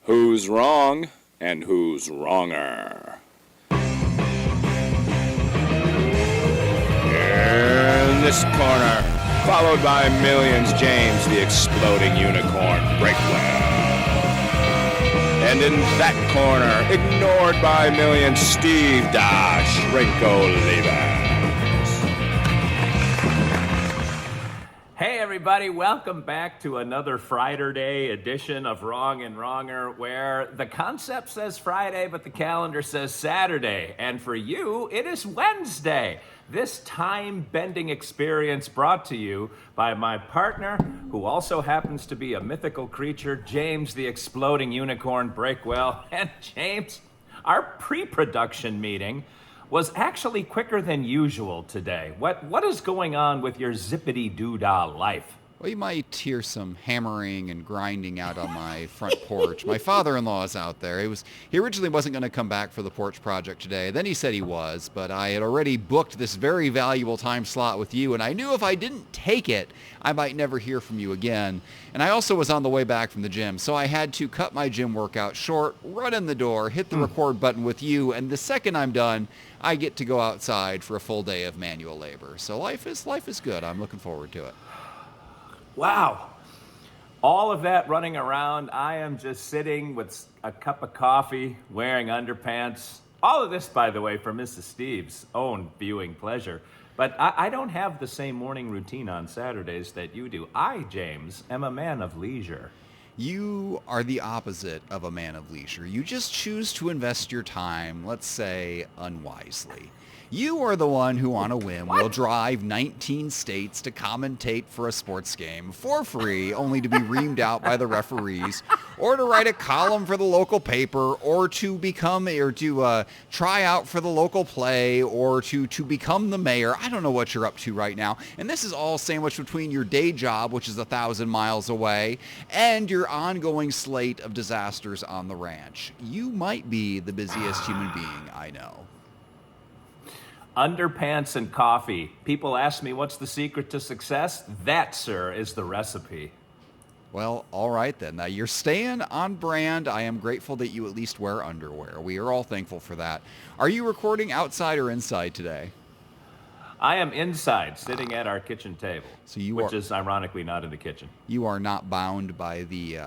Who's wrong and who's wronger? In this corner, followed by millions, James the Exploding Unicorn Breakwell. And in that corner, ignored by millions, Steve Da Shrinko Levers. Hey everybody, welcome back to another Friday edition of Wrong and Wronger, where the concept says Friday, but the calendar says Saturday. And for you, it is Wednesday. This time-bending experience brought to you by my partner, who also happens to be a mythical creature, James the Exploding Unicorn Breakwell. And James, our pre-production meeting was actually quicker than usual today. What is going on with your zippity-doo-dah life? Well, you might hear some hammering and grinding out on my front porch. My father-in-law is out there. He originally wasn't going to come back for the porch project today. Then he said he was, but I had already booked this very valuable time slot with you, and I knew if I didn't take it, I might never hear from you again. And I also was on the way back from the gym, so I had to cut my gym workout short, run in the door, hit the record button with you, and the second I'm done, I get to go outside for a full day of manual labor. So life is good. I'm looking forward to it. Wow. All of that running around, I am just sitting with a cup of coffee, wearing underpants. All of this, by the way, for Mrs. Steve's own viewing pleasure. But I don't have the same morning routine on Saturdays that you do. I, James, am a man of leisure. You are the opposite of a man of leisure. You just choose to invest your time, let's say, unwisely. You are the one who, on a whim, will drive 19 states to commentate for a sports game for free, only to be reamed out by the referees, or to write a column for the local paper, or to try out for the local play, or to become the mayor. I don't know what you're up to right now. And this is all sandwiched between your day job, which is 1,000 miles away, and your ongoing slate of disasters on the ranch. You might be the busiest human being I know. Underpants and coffee. People ask me what's the secret to success. That, sir, is the recipe. Well, all right then. Now, you're staying on brand. I am grateful that you at least wear underwear. We are all thankful for that. Are you recording outside or inside today? I am inside, sitting at our kitchen table, which is ironically not in the kitchen. You are not bound by the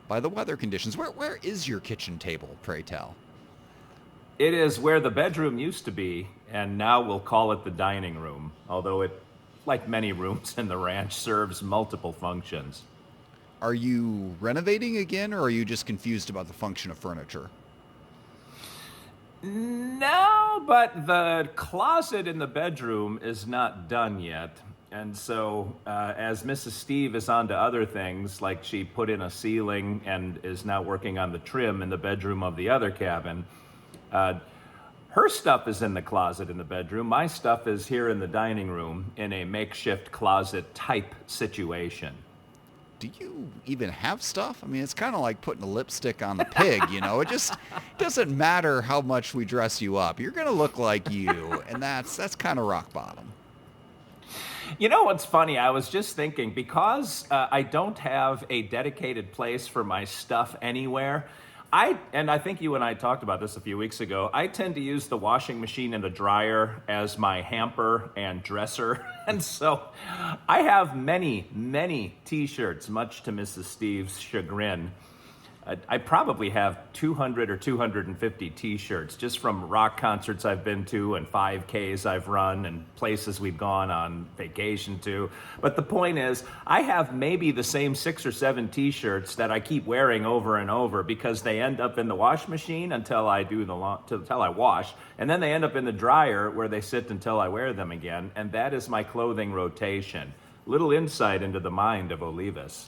weather conditions. Where is your kitchen table, pray tell? It is where the bedroom used to be, and now we'll call it the dining room, although it, like many rooms in the ranch, serves multiple functions. Are you renovating again, or are you just confused about the function of furniture? No, but the closet in the bedroom is not done yet. And so, as Mrs. Steve is on to other things, like she put in a ceiling and is now working on the trim in the bedroom of the other cabin, her stuff is in the closet in the bedroom. My stuff is here in the dining room in a makeshift closet type situation. Do you even have stuff? I mean, it's kind of like putting a lipstick on the pig, you know? It just doesn't matter how much we dress you up. You're going to look like you, and that's kind of rock bottom. You know what's funny? I was just thinking, because I don't have a dedicated place for my stuff anywhere, I think you and I talked about this a few weeks ago, I tend to use the washing machine and the dryer as my hamper and dresser. And so I have many, many t-shirts, much to Mrs. Steve's chagrin. I probably have 200 or 250 t-shirts just from rock concerts I've been to and 5Ks I've run and places we've gone on vacation to. But the point is, I have maybe the same 6 or 7 t-shirts that I keep wearing over and over because they end up in the wash machine until I wash, and then they end up in the dryer where they sit until I wear them again, and that is my clothing rotation. Little insight into the mind of Olivas.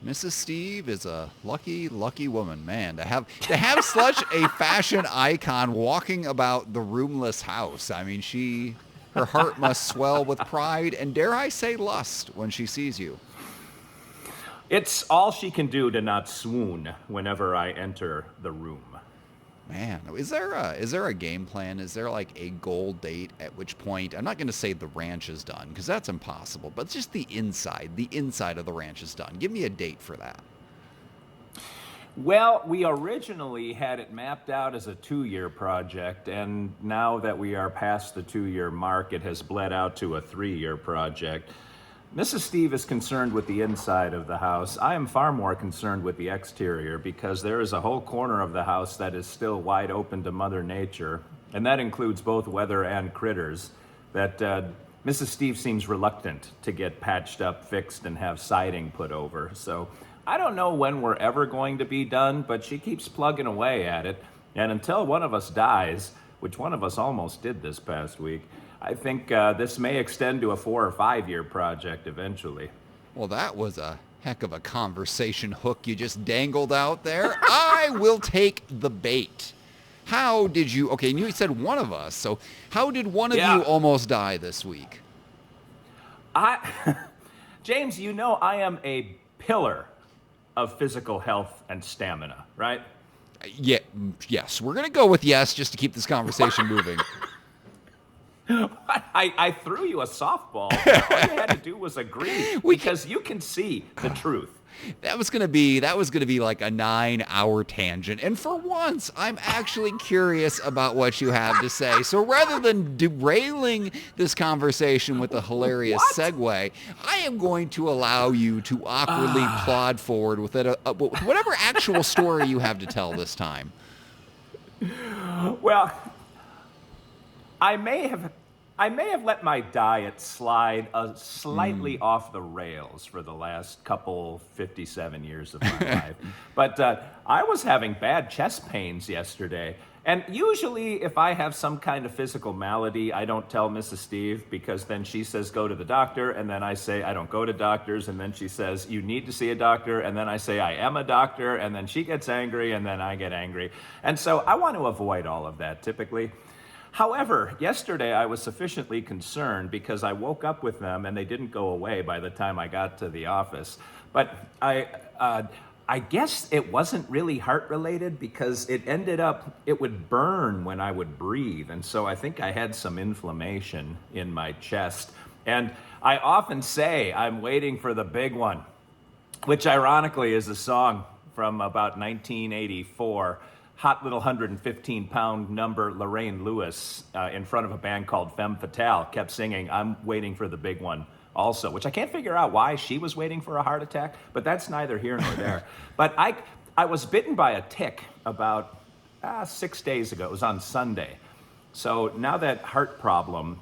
Mrs. Steve is a lucky, lucky woman, man, to have such a fashion icon walking about the roomless house. I mean, her heart must swell with pride and, dare I say, lust when she sees you. It's all she can do to not swoon whenever I enter the room. Man, is there a game plan? Is there like a goal date at which point, I'm not going to say the ranch is done because that's impossible, but just the inside of the ranch is done. Give me a date for that. Well, we originally had it mapped out as a 2-year project, and now that we are past the 2-year mark, it has bled out to a 3-year project. Mrs. Steve is concerned with the inside of the house. I am far more concerned with the exterior because there is a whole corner of the house that is still wide open to Mother Nature, and that includes both weather and critters, that Mrs. Steve seems reluctant to get patched up, fixed, and have siding put over. So I don't know when we're ever going to be done, but she keeps plugging away at it. And until one of us dies, which one of us almost did this past week, I think this may extend to a 4 or 5 year project eventually. Well, that was a heck of a conversation hook you just dangled out there. I will take the bait. How did you, okay, and you said one of us, so how did one of you almost die this week? James, you know I am a pillar of physical health and stamina, right? Yeah, yes, we're going to go with yes just to keep this conversation moving. I threw you a softball. All you had to do was agree because you can see the truth. That was gonna be like a 9-hour tangent, and for once, I'm actually curious about what you have to say. So rather than derailing this conversation with a hilarious segue, I am going to allow you to awkwardly plod forward with whatever actual story you have to tell this time. Well, I may have let my diet slide slightly off the rails for the last 57 years of my life. But I was having bad chest pains yesterday. And usually if I have some kind of physical malady, I don't tell Mrs. Steve because then she says, go to the doctor. And then I say, I don't go to doctors. And then she says, you need to see a doctor. And then I say, I am a doctor. And then she gets angry and then I get angry. And so I want to avoid all of that typically. However, yesterday I was sufficiently concerned because I woke up with them and they didn't go away by the time I got to the office. But I guess it wasn't really heart related because it would burn when I would breathe. And so I think I had some inflammation in my chest. And I often say I'm waiting for the big one, which ironically is a song from about 1984. Hot little 115-pound number Lorraine Lewis in front of a band called Femme Fatale kept singing, I'm waiting for the big one also, which I can't figure out why she was waiting for a heart attack, but that's neither here nor there. But I was bitten by a tick about 6 days ago. It was on Sunday. So now that heart problem,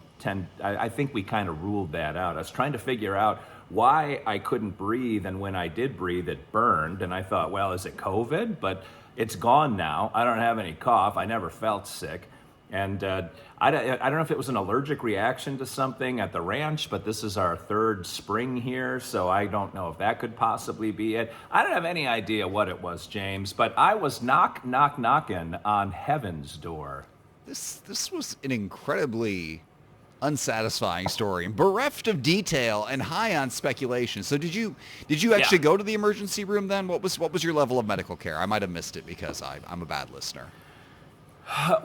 I think we kind of ruled that out. I was trying to figure out why I couldn't breathe, and when I did breathe, it burned. And I thought, well, is it COVID? But it's gone now. I don't have any cough. I never felt sick. And I don't know if it was an allergic reaction to something at the ranch, but this is our 3rd spring here, so I don't know if that could possibly be it. I don't have any idea what it was, James, but I was knocking on heaven's door. This was an incredibly unsatisfying story, bereft of detail and high on speculation. So did you actually go to the emergency room then? What was your level of medical care? I might have missed it because I'm a bad listener.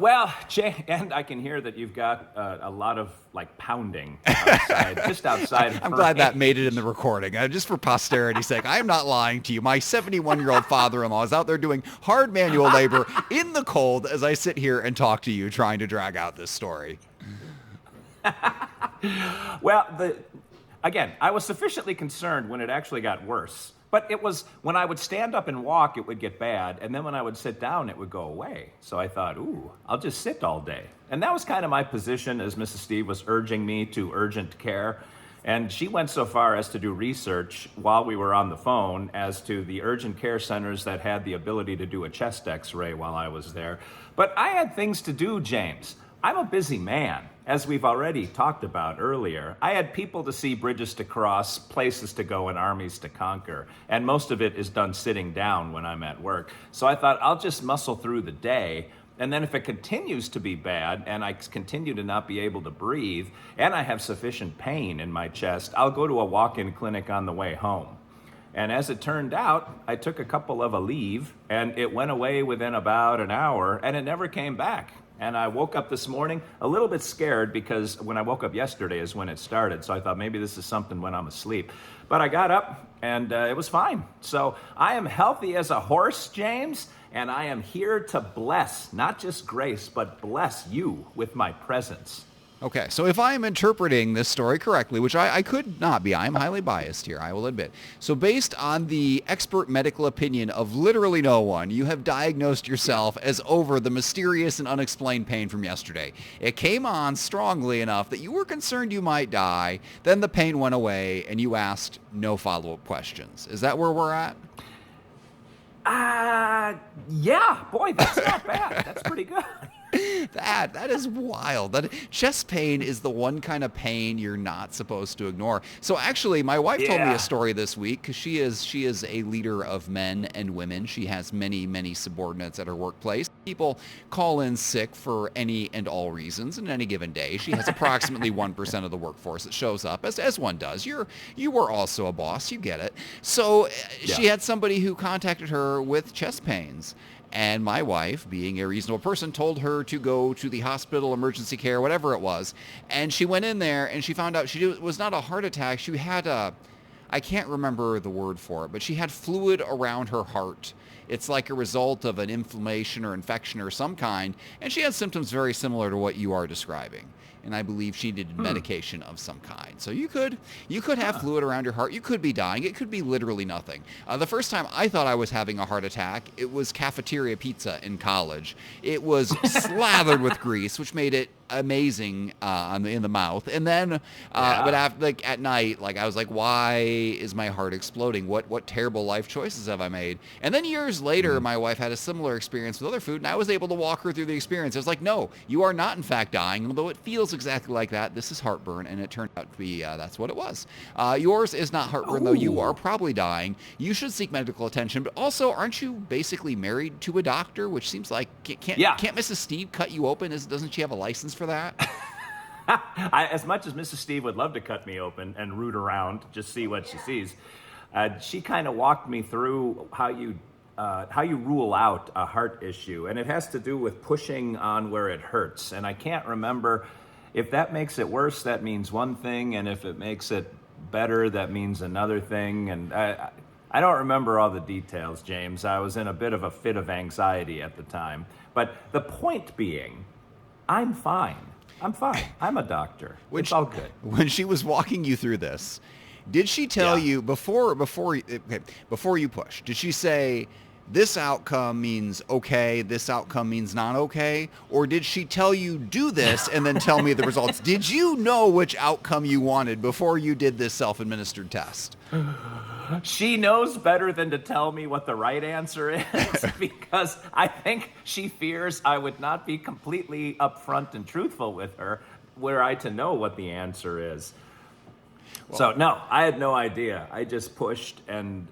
Well, Jay, and I can hear that you've got a lot of like pounding outside, just outside. I'm glad that made it in the recording. Just for posterity's sake, I am not lying to you. My 71-year-old father-in-law is out there doing hard manual labor in the cold as I sit here and talk to you, trying to drag out this story. Well, again, I was sufficiently concerned when it actually got worse. But it was when I would stand up and walk, it would get bad. And then when I would sit down, it would go away. So I thought, I'll just sit all day. And that was kind of my position as Mrs. Steve was urging me to urgent care. And she went so far as to do research while we were on the phone as to the urgent care centers that had the ability to do a chest x-ray while I was there. But I had things to do, James. I'm a busy man, as we've already talked about earlier. I had people to see, bridges to cross, places to go, and armies to conquer. And most of it is done sitting down when I'm at work. So I thought I'll just muscle through the day. And then if it continues to be bad and I continue to not be able to breathe and I have sufficient pain in my chest, I'll go to a walk-in clinic on the way home. And as it turned out, I took a couple of a leave and it went away within about an hour and it never came back. And I woke up this morning a little bit scared because when I woke up yesterday is when it started. So I thought maybe this is something when I'm asleep. But I got up and it was fine. So I am healthy as a horse, James, and I am here to bless, not just grace, but bless you with my presence. Okay, so if I am interpreting this story correctly, which I could not be, I'm highly biased here, I will admit. So based on the expert medical opinion of literally no one, you have diagnosed yourself as over the mysterious and unexplained pain from yesterday. It came on strongly enough that you were concerned you might die, then the pain went away, and you asked no follow-up questions. Is that where we're at? Yeah, boy, that's not bad. That's pretty good. That is wild. That chest pain is the one kind of pain you're not supposed to ignore. So actually, my wife told me a story this week because she is a leader of men and women. She has many subordinates at her workplace. People call in sick for any and all reasons in any given day. She has approximately 1% of the workforce that shows up, as one does. You were also a boss. You get it. So she had somebody who contacted her with chest pains. And my wife, being a reasonable person, told her to go to the hospital, emergency care, whatever it was. And she went in there and she found out it was not a heart attack. She had I can't remember the word for it, but she had fluid around her heart. It's like a result of an inflammation or infection or some kind. And she had symptoms very similar to what you are describing. And I believe she needed medication of some kind. So you could have fluid around your heart. You could be dying. It could be literally nothing. The first time I thought I was having a heart attack, it was cafeteria pizza in college. It was slathered with grease, which made it amazing in the mouth. And then, but after, at night, I was like, why is my heart exploding? What terrible life choices have I made? And then years later, my wife had a similar experience with other food, and I was able to walk her through the experience. I was like, no, you are not in fact dying, although it feels exactly like that. This is heartburn, and it turned out to be that's what it was. Yours is not heartburn, though. You are probably dying. You should seek medical attention, but also, aren't you basically married to a doctor, which seems like can't Mrs. Steve cut you open? Doesn't she have a license for that? As much as Mrs. Steve would love to cut me open and root around, just see what she sees, she kind of walked me through how you rule out a heart issue, and it has to do with pushing on where it hurts. And I can't remember if that makes it worse. That means one thing, and if it makes it better, that means another thing. And I don't remember all the details, James. I was in a bit of a fit of anxiety at the time. But the point being, I'm fine. I'm a doctor. It's all good. When she was walking you through this, did she tell you before you push? Did she say this outcome means okay, this outcome means not okay, or did she tell you do this and then tell me the results? Did you know which outcome you wanted before you did this self-administered test? She knows better than to tell me what the right answer is because I think she fears I would not be completely upfront and truthful with her were I to know what the answer is. Well, so no, I had no idea. I just pushed and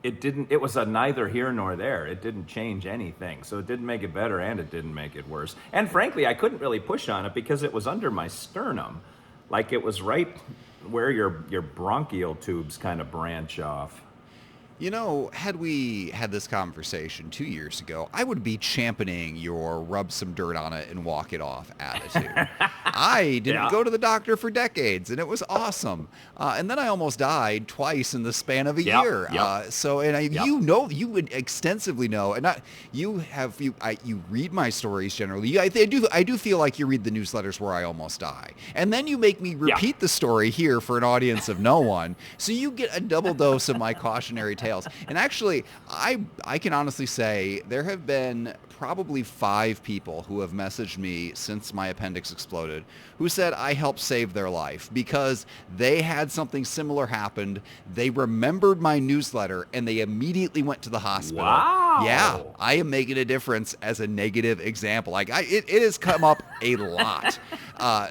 it was a neither here nor there. It didn't change anything. So it didn't make it better and it didn't make it worse. And frankly, I couldn't really push on it because it was under my sternum. Like it was right where your bronchial tubes kind of branch off. You know, had we had this conversation 2 years ago, I would be championing your rub some dirt on it and walk it off attitude. I didn't go to the doctor for decades, and it was awesome. And then I almost died twice in the span of a year. You would extensively know, and you read my stories generally. I do feel like you read the newsletters where I almost die, and then you make me repeat the story here for an audience of no one, so you get a double dose of my cautionary tale. And actually, I can honestly say there have been probably 5 people who have messaged me since my appendix exploded who said I helped save their life because they had something similar happen. They remembered my newsletter and they immediately went to the hospital. Wow. Yeah, I am making a difference as a negative example. It has come up a lot.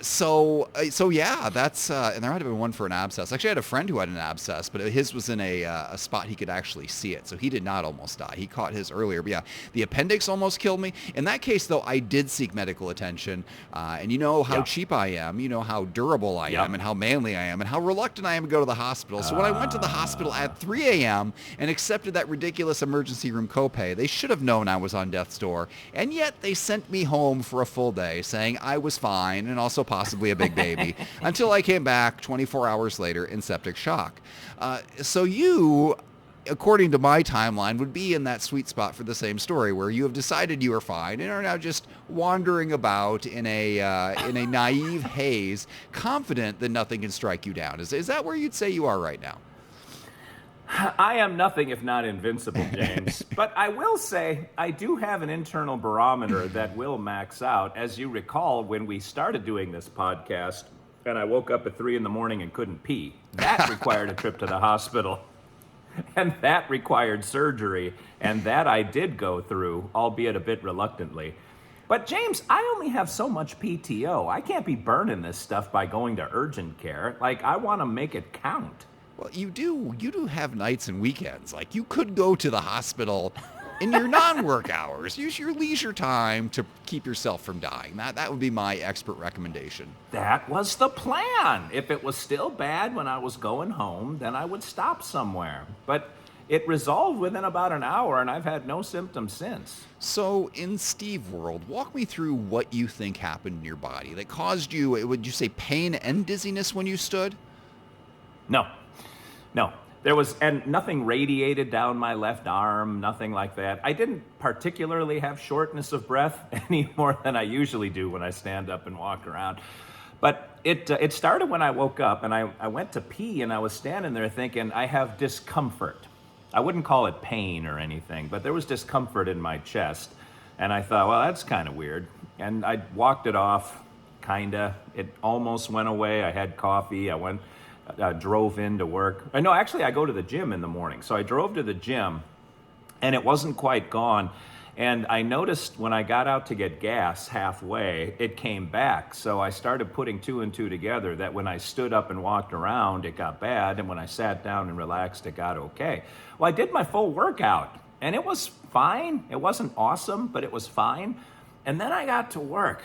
So yeah, that's and there might have been one for an abscess. Actually, I had a friend who had an abscess, but his was in a spot he could actually see it, so he did not almost die. He caught his earlier. But yeah, the appendix almost killed me. In that case, though, I did seek medical attention, and you know how cheap I am, you know how durable I am, and how manly I am, and how reluctant I am to go to the hospital. So when I went to the hospital at 3 a.m. and accepted that ridiculous emergency room copay, they should have known I was on death's door, and yet they sent me home for a full day, saying I was fine and also possibly a big baby, until I came back 24 hours later in septic shock. So you, according to my timeline, would be in that sweet spot for the same story, where you have decided you are fine and are now just wandering about in a naive haze, confident that nothing can strike you down. Is that where you'd say you are right now? I am nothing if not invincible, James. But I will say I do have an internal barometer that will max out. As you recall, when we started doing this podcast and I woke up at 3 in the morning and couldn't pee, that required a trip to the hospital. And that required surgery. And that I did go through, albeit a bit reluctantly. But James, I only have so much PTO. I can't be burning this stuff by going to urgent care. Like, I want to make it count. Well, you do have nights and weekends. Like, you could go to the hospital in your non-work hours. Use your leisure time to keep yourself from dying. That would be my expert recommendation. That was the plan. If it was still bad when I was going home, then I would stop somewhere. But it resolved within about an hour, and I've had no symptoms since. So, in Steve world, walk me through what you think happened in your body that caused you, would you say, pain and dizziness when you stood? No. There was, and nothing radiated down my left arm, nothing like that. I didn't particularly have shortness of breath any more than I usually do when I stand up and walk around. But it started when I woke up, and I went to pee, and I was standing there thinking, I have discomfort. I wouldn't call it pain or anything, but there was discomfort in my chest. And I thought, well, that's kind of weird. And I walked it off, kinda. It almost went away. I had coffee. I drove into work. No, actually, I go to the gym in the morning. So I drove to the gym, and it wasn't quite gone. And I noticed when I got out to get gas halfway, it came back. So I started putting 2 and 2 together, that when I stood up and walked around, it got bad. And when I sat down and relaxed, it got okay. Well, I did my full workout, and it was fine. It wasn't awesome, but it was fine. And then I got to work.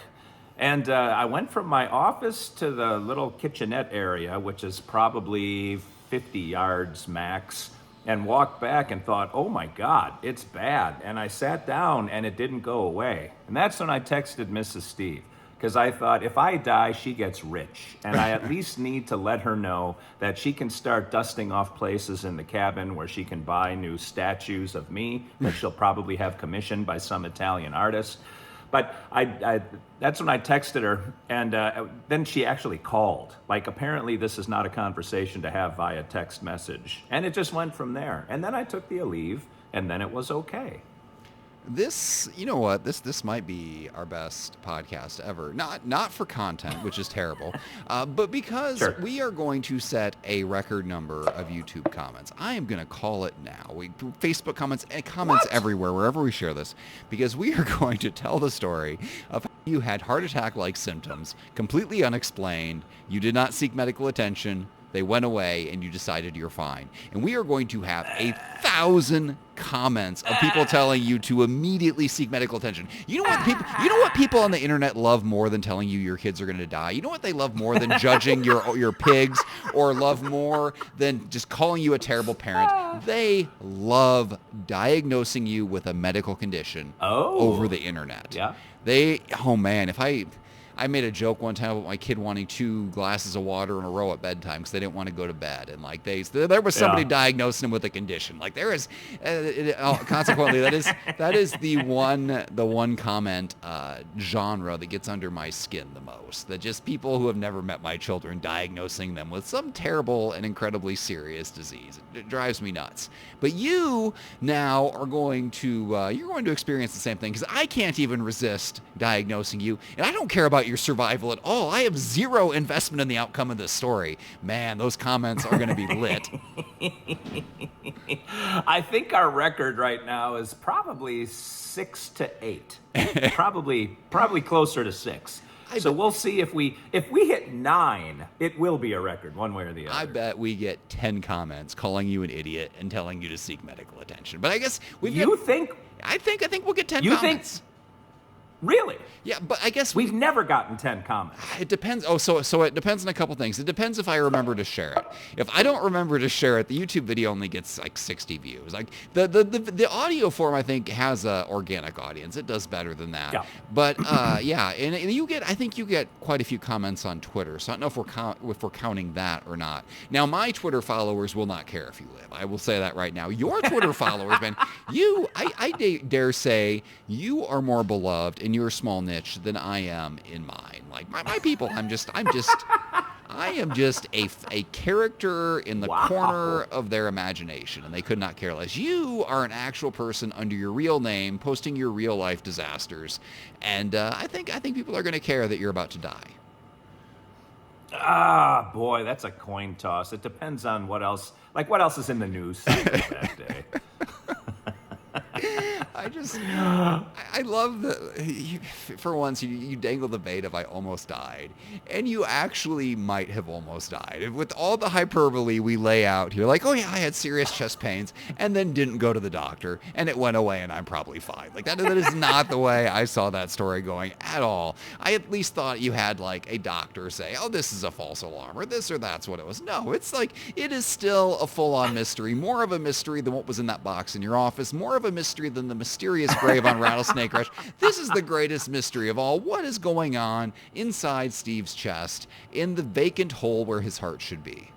And I went from my office to the little kitchenette area, which is probably 50 yards max, and walked back and thought, oh my God, it's bad. And I sat down and it didn't go away. And that's when I texted Mrs. Steve, because I thought, if I die, she gets rich. And I at least need to let her know that she can start dusting off places in the cabin where she can buy new statues of me that she'll probably have commissioned by some Italian artist. But that's when I texted her, and then she actually called. Like, apparently this is not a conversation to have via text message. And it just went from there. And then I took the leave, and then it was okay. This, you know what, this might be our best podcast ever. Not for content, which is terrible, but because we are going to set a record number of YouTube comments. I am going to call it now. Facebook comments everywhere, wherever we share this, because we are going to tell the story of how you had heart attack-like symptoms, completely unexplained. You did not seek medical attention. They went away, and you decided you're fine. And we are going to have 1,000 comments of people telling you to immediately seek medical attention. You know what people on the internet love more than telling you your kids are going to die? You know what they love more than judging your pigs, or love more than just calling you a terrible parent? They love diagnosing you with a medical condition over the internet. Yeah. Oh man, I made a joke one time about my kid wanting 2 glasses of water in a row at bedtime because they didn't want to go to bed, and like there was somebody diagnosing them with a condition. Like, there is, consequently, that is the one comment genre that gets under my skin the most. That just people who have never met my children diagnosing them with some terrible and incredibly serious disease. It drives me nuts. But you now are going to experience the same thing, because I can't even resist diagnosing you, and I don't care about your survival at all. I have zero investment in the outcome of this story. Man, those comments are going to be lit. I think our record right now is probably 6 to 8. probably closer to 6. So we'll see if we hit 9, it will be a record one way or the other. I bet we get 10 comments calling you an idiot and telling you to seek medical attention. But I guess I think we'll get 10 comments. Really? Yeah, but I guess we've never gotten 10 comments. It depends. Oh, so it depends on a couple things. It depends if I remember to share it. If I don't remember to share it, the YouTube video only gets like 60 views. Like the audio form, I think, has a organic audience. It does better than that. Yeah. But yeah, and I think you get quite a few comments on Twitter. So I don't know if we're counting that or not. Now, my Twitter followers will not care if you live. I will say that right now. Your Twitter followers, man, I dare say you are more beloved in your small niche than I am in mine. Like my people, I am just a character in the corner of their imagination, and they could not care less. You are an actual person under your real name, posting your real life disasters, and I think people are going to care that you're about to die. Ah, boy, that's a coin toss. It depends on what else. Like, what else is in the news that day? I love for once you dangle the bait of I almost died, and you actually might have almost died. With all the hyperbole we lay out here, like, oh yeah, I had serious chest pains, and then didn't go to the doctor, and it went away, and I'm probably fine. Like, that is not the way I saw that story going at all. I at least thought you had, like, a doctor say, oh, this is a false alarm, or this or that's what it was. No, it's like, it is still a full-on mystery, more of a mystery than what was in that box in your office, more of a mystery than the mysterious grave on Rattlesnake Rush. This is the greatest mystery of all. What is going on inside Steve's chest in the vacant hole where his heart should be?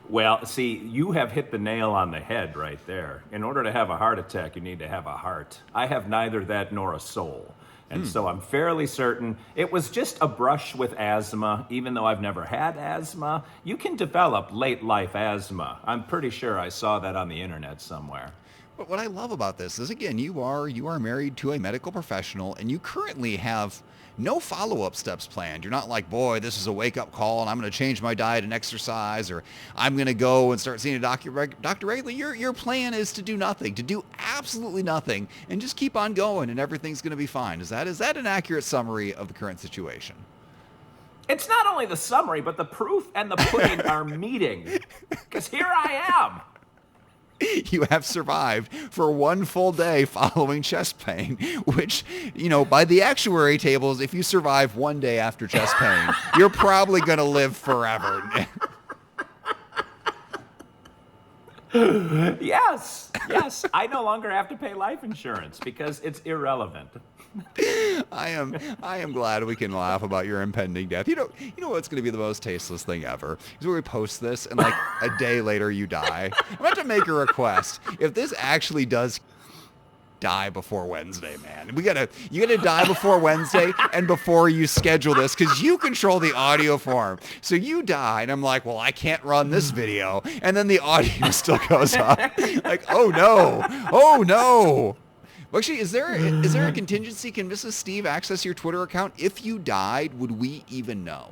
Well, see, you have hit the nail on the head right there. In order to have a heart attack, you need to have a heart. I have neither that nor a soul. And so I'm fairly certain it was just a brush with asthma, even though I've never had asthma. You can develop late life asthma. I'm pretty sure I saw that on the internet somewhere. But what I love about this is, again, you are married to a medical professional, and you currently have no follow-up steps planned. You're not like, boy, this is a wake-up call, and I'm going to change my diet and exercise, or I'm going to go and start seeing a doctor regularly. Your plan is to do nothing, to do absolutely nothing, and just keep on going, and everything's going to be fine. Is that an accurate summary of the current situation? It's not only the summary, but the proof and the pudding are meeting. Because here I am. You have survived for one full day following chest pain, which, by the actuary tables, if you survive one day after chest pain, you're probably going to live forever. Yes. I no longer have to pay life insurance because it's irrelevant. I am glad we can laugh about your impending death. You know what's going to be the most tasteless thing ever is when we post this and like a day later you die. I'm about to make a request. If this actually does die before Wednesday, man, you gotta die before Wednesday and before you schedule this, because you control the audio form. So you die, and I'm like, well, I can't run this video, and then the audio still goes up. Like, oh no. Actually, is there a contingency? Can Mrs. Steve access your Twitter account? If you died, would we even know?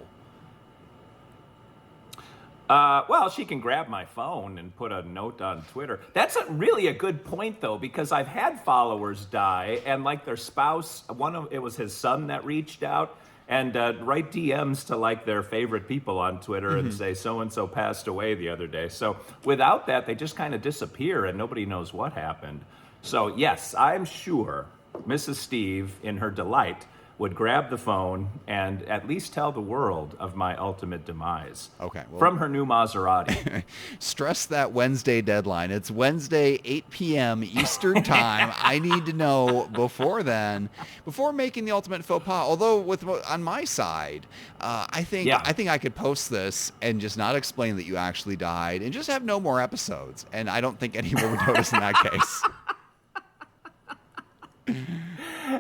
Well, she can grab my phone and put a note on Twitter. That's really a good point, though, because I've had followers die, and like their spouse, it was his son that reached out and write DMs to like their favorite people on Twitter and say so-and-so passed away the other day. So without that, they just kind of disappear and nobody knows what happened. So yes, I'm sure Mrs. Steve, in her delight, would grab the phone and at least tell the world of my ultimate demise. Okay. Well, from her new Maserati. Stress that Wednesday deadline. It's Wednesday, 8 p.m. Eastern time. I need to know before then, before making the ultimate faux pas. Although on my side, I think I could post this and just not explain that you actually died and just have no more episodes. And I don't think anyone would notice in that case.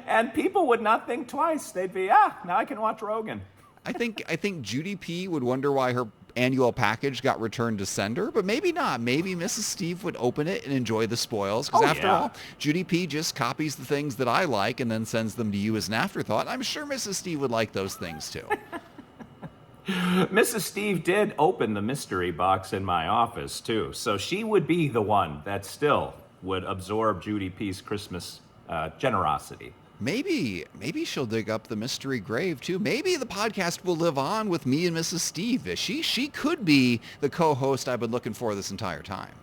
And people would not think twice. They'd be, now I can watch Rogan. I think Judy P would wonder why her annual package got returned to sender, but maybe not. Maybe Mrs. Steve would open it and enjoy the spoils. Because after all, Judy P just copies the things that I like and then sends them to you as an afterthought. I'm sure Mrs. Steve would like those things too. Mrs. Steve did open the mystery box in my office too. So she would be the one that still would absorb Judy P's Christmas generosity. Maybe she'll dig up the mystery grave too. Maybe the podcast will live on with me and Mrs. Steve. She could be the co-host I've been looking for this entire time.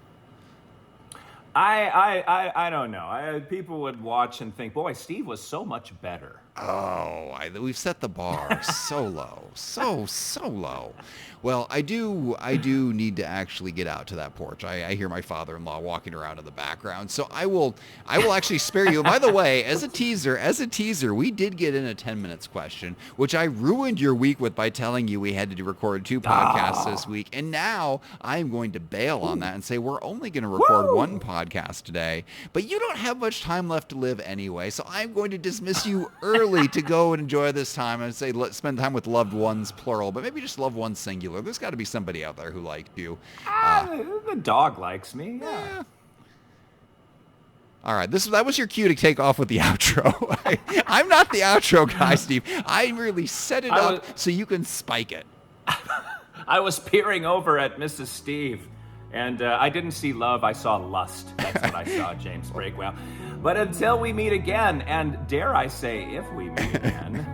I don't know. People would watch and think, boy, Steve was so much better. Oh, we've set the bar so low, so low. Well, I do need to actually get out to that porch. I hear my father-in-law walking around in the background, so I will actually spare you. By the way, as a teaser, we did get in a 10 minutes question, which I ruined your week with by telling you we had to record 2 podcasts this week, and now I'm going to bail on that and say we're only going to record 1 podcast today. But you don't have much time left to live anyway, so I'm going to dismiss you early to go and enjoy this time and say spend time with loved ones, plural, but maybe just loved ones, singular. There's got to be somebody out there who liked you. The dog likes me. Yeah. All right, that was your cue to take off with the outro. I'm not the outro guy, Steve. I really set it up so you can spike it. I was peering over at Mrs. Steve, and I didn't see love, I saw lust. That's what I saw, James Breakwell. But until we meet again, and dare I say, if we meet again,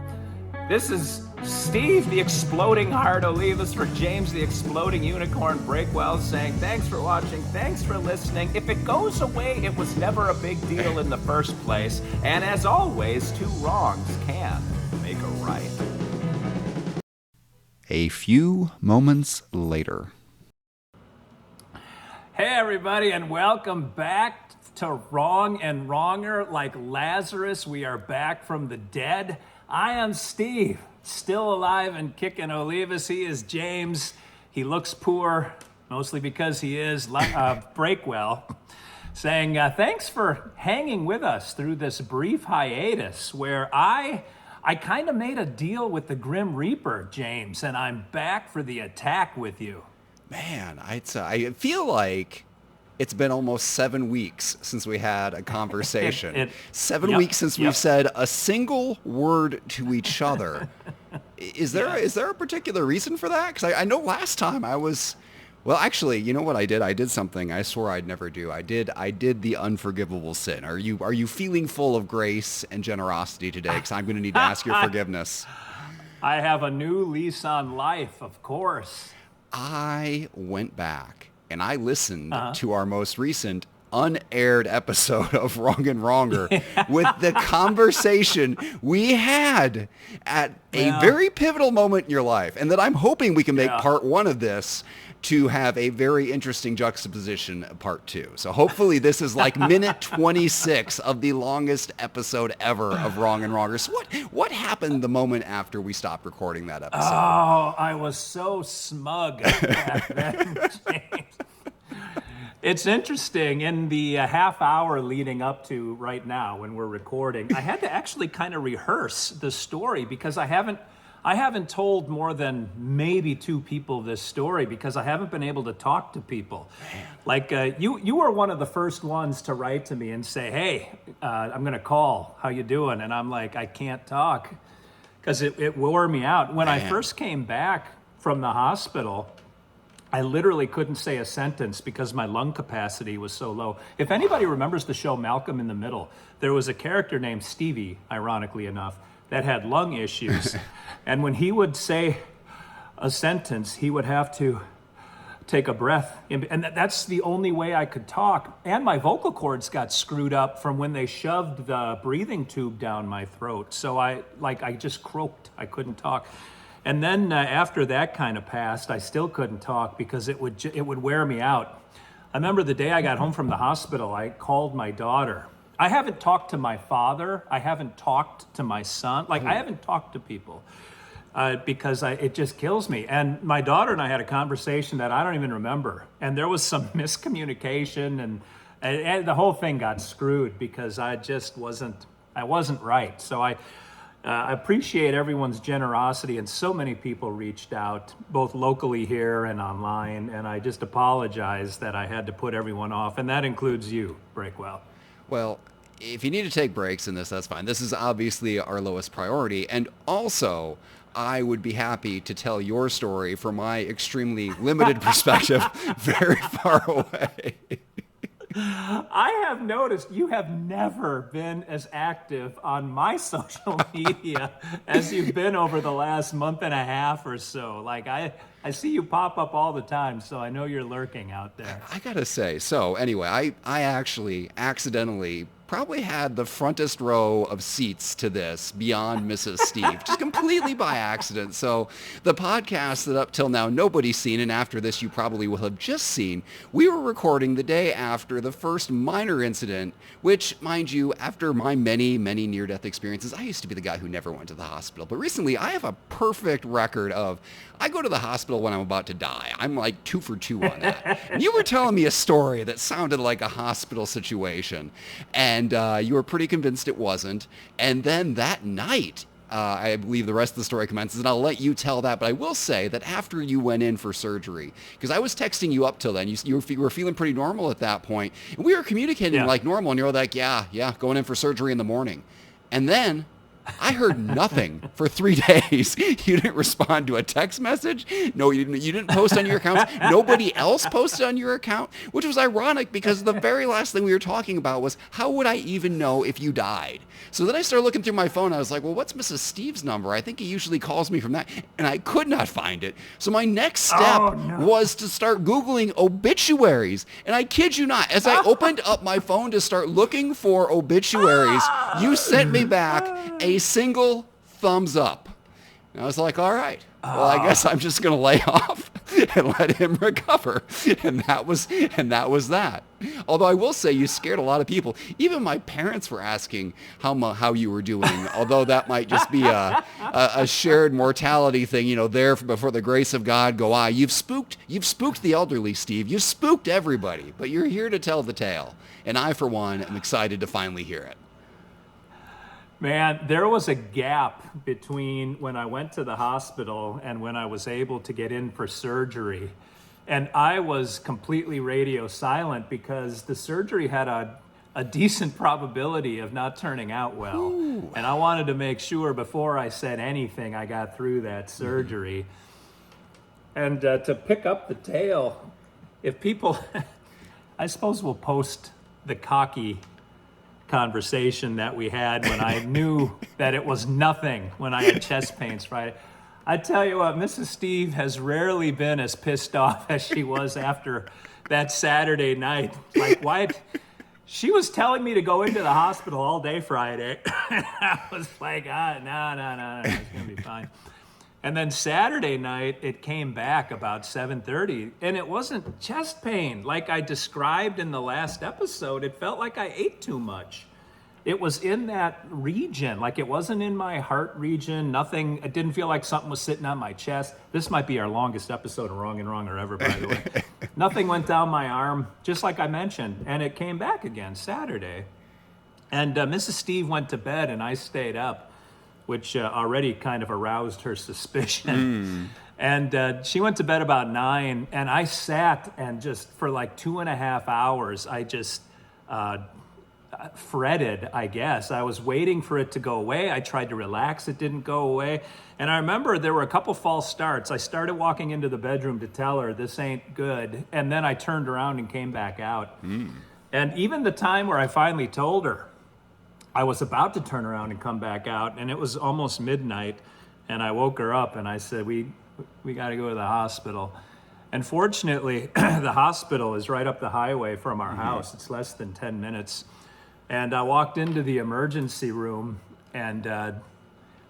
this is Steve, the Exploding Heart Olivas, for James, the Exploding Unicorn Breakwell, saying thanks for watching, thanks for listening. If it goes away, it was never a big deal in the first place. And as always, 2 wrongs can make a right. A few moments later. Hey everybody, and welcome back to Wrong and Wronger. Like Lazarus, we are back from the dead. I am Steve, still alive and kicking Olivas. He is James. He looks poor, mostly because he is Breakwell, saying thanks for hanging with us through this brief hiatus where I kind of made a deal with the Grim Reaper, James, and I'm back for the attack with you. Man, I feel like it's been almost 7 weeks since we had a conversation. 7 weeks since we've said a single word to each other. Is there a particular reason for that? Because I know last time I was... Well, actually, you know what I did? I did something I swore I'd never do. I did the unforgivable sin. Are you feeling full of grace and generosity today? Because I'm going to need to ask your forgiveness. I have a new lease on life, of course. I went back and I listened to our most recent unaired episode of Wrong and Wronger with the conversation we had at a very pivotal moment in your life, and that I'm hoping we can make part 1 of this to have a very interesting juxtaposition of part 2. So hopefully this is like minute 26 of the longest episode ever of Wrong and Wronger. So what happened the moment after we stopped recording that episode? Oh, I was so smug back then, James. It's interesting, in the half hour leading up to right now when we're recording, I had to actually kind of rehearse the story because I haven't told more than maybe 2 people this story because I haven't been able to talk to people. Man. Like you were one of the first ones to write to me and say, hey, I'm going to call. How you doing? And I'm like, I can't talk because it wore me out. When I first came back from the hospital, I literally couldn't say a sentence because my lung capacity was so low. If anybody remembers the show Malcolm in the Middle, there was a character named Stevie, ironically enough, that had lung issues. And when he would say a sentence, he would have to take a breath. And that's the only way I could talk. And my vocal cords got screwed up from when they shoved the breathing tube down my throat. So I just croaked. I couldn't talk. And then after that kind of passed, I still couldn't talk because it would wear me out. I remember the day I got home from the hospital, I called my daughter. I haven't talked to my father. I haven't talked to my son. I haven't talked to people because it just kills me. And my daughter and I had a conversation that I don't even remember. And there was some miscommunication and the whole thing got screwed because I wasn't right. So I appreciate everyone's generosity, and so many people reached out, both locally here and online, and I just apologize that I had to put everyone off, and that includes you, Breakwell. Well, if you need to take breaks in this, that's fine. This is obviously our lowest priority, and also, I would be happy to tell your story from my extremely limited perspective very far away. I have noticed you have never been as active on my social media as you've been over the last month and a half or so. Like I see you pop up all the time, so I know you're lurking out there. I gotta say, so anyway, I actually accidentally probably had the frontest row of seats to this beyond Mrs. Steve, just completely by accident. So the podcast that up till now nobody's seen, and after this you probably will have just seen, we were recording the day after the first minor incident, which, mind you, after my many, many near-death experiences, I used to be the guy who never went to the hospital. But recently I have a perfect record of, I go to the hospital when I'm about to die. I'm like 2 for 2 on that. And you were telling me a story that sounded like a hospital situation, and you were pretty convinced it wasn't. And then that night, I believe the rest of the story commences, and I'll let you tell that. But I will say that after you went in for surgery, because I was texting you up till then, you were feeling pretty normal at that point, and we were communicating like normal, and you're like, yeah, going in for surgery in the morning. And then I heard nothing for 3 days. You didn't respond to a text message. No, you didn't post on your account. Nobody else posted on your account, which was ironic because the very last thing we were talking about was how would I even know if you died? So then I started looking through my phone. I was like, well, what's Mrs. Steve's number? I think he usually calls me from that. And I could not find it. So my next step was to start Googling obituaries. And I kid you not, as I opened up my phone to start looking for obituaries, you sent me back a single thumbs up. And I was like, all right, well, I guess I'm just going to lay off and let him recover. And that was that. Although I will say you scared a lot of people. Even my parents were asking how you were doing, although that might just be a shared mortality thing, there before the grace of God go, you've spooked the elderly, Steve. You've spooked everybody, but you're here to tell the tale. And I, for one, am excited to finally hear it. Man, there was a gap between when I went to the hospital and when I was able to get in for surgery. And I was completely radio silent because the surgery had a decent probability of not turning out well. Ooh. And I wanted to make sure before I said anything, I got through that surgery. And to pick up the tale, if people, I suppose we'll post the cocky conversation that we had when I knew that it was nothing when I had chest pains Friday. I tell you what, Mrs. Steve has rarely been as pissed off as she was after that Saturday night. Like, why? She was telling me to go into the hospital all day Friday. And I was like, no, it's going to be fine. And then Saturday night, it came back about 7:30, and it wasn't chest pain. Like I described in the last episode, it felt like I ate too much. It was in that region, like it wasn't in my heart region, nothing. It didn't feel like something was sitting on my chest. This might be our longest episode of Wrong and Wronger ever, by the way. Nothing went down my arm, just like I mentioned, and it came back again Saturday. And Mrs. Steve went to bed, and I stayed up, which already kind of aroused her suspicion. And she went to bed about 9, and I sat and just for like 2.5 hours, I just fretted, I guess. I was waiting for it to go away. I tried to relax. It didn't go away. And I remember there were a couple false starts. I started walking into the bedroom to tell her this ain't good. And then I turned around and came back out. And even the time where I finally told her, I was about to turn around and come back out, and it was almost midnight, and I woke her up, and I said, we got to go to the hospital. And fortunately, the hospital is right up the highway from our house. It's less than 10 minutes. And I walked into the emergency room, and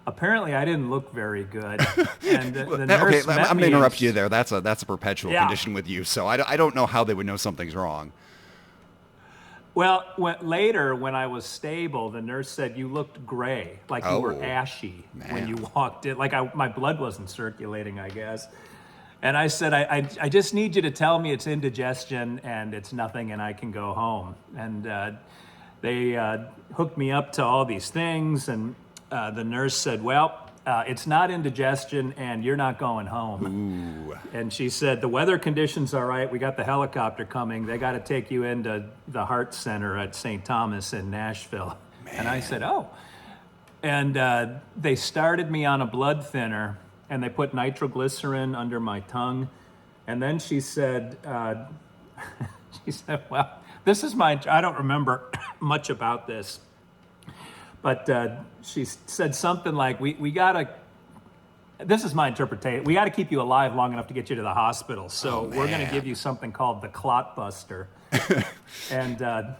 apparently I didn't look very good. And the nurse met I'm me going to interrupt you there. That's a perpetual condition with you, so I don't know how they would know something's wrong. Well, later when I was stable, the nurse said you looked gray, like you were ashy when you walked in. Like my blood wasn't circulating, I guess. And I said, I just need you to tell me it's indigestion and it's nothing and I can go home. And they hooked me up to all these things. And the nurse said, well, it's not indigestion and you're not going home. Ooh. And she said, the weather conditions are right. We got the helicopter coming. They got to take you into the heart center at St. Thomas in Nashville. Man. And I said, oh. And they started me on a blood thinner and they put nitroglycerin under my tongue. And then she said, well, This is I don't remember much about this, but she said something like, we got to, this is my interpretation, we got to keep you alive long enough to get you to the hospital. So we're going to give you something called the clot buster. And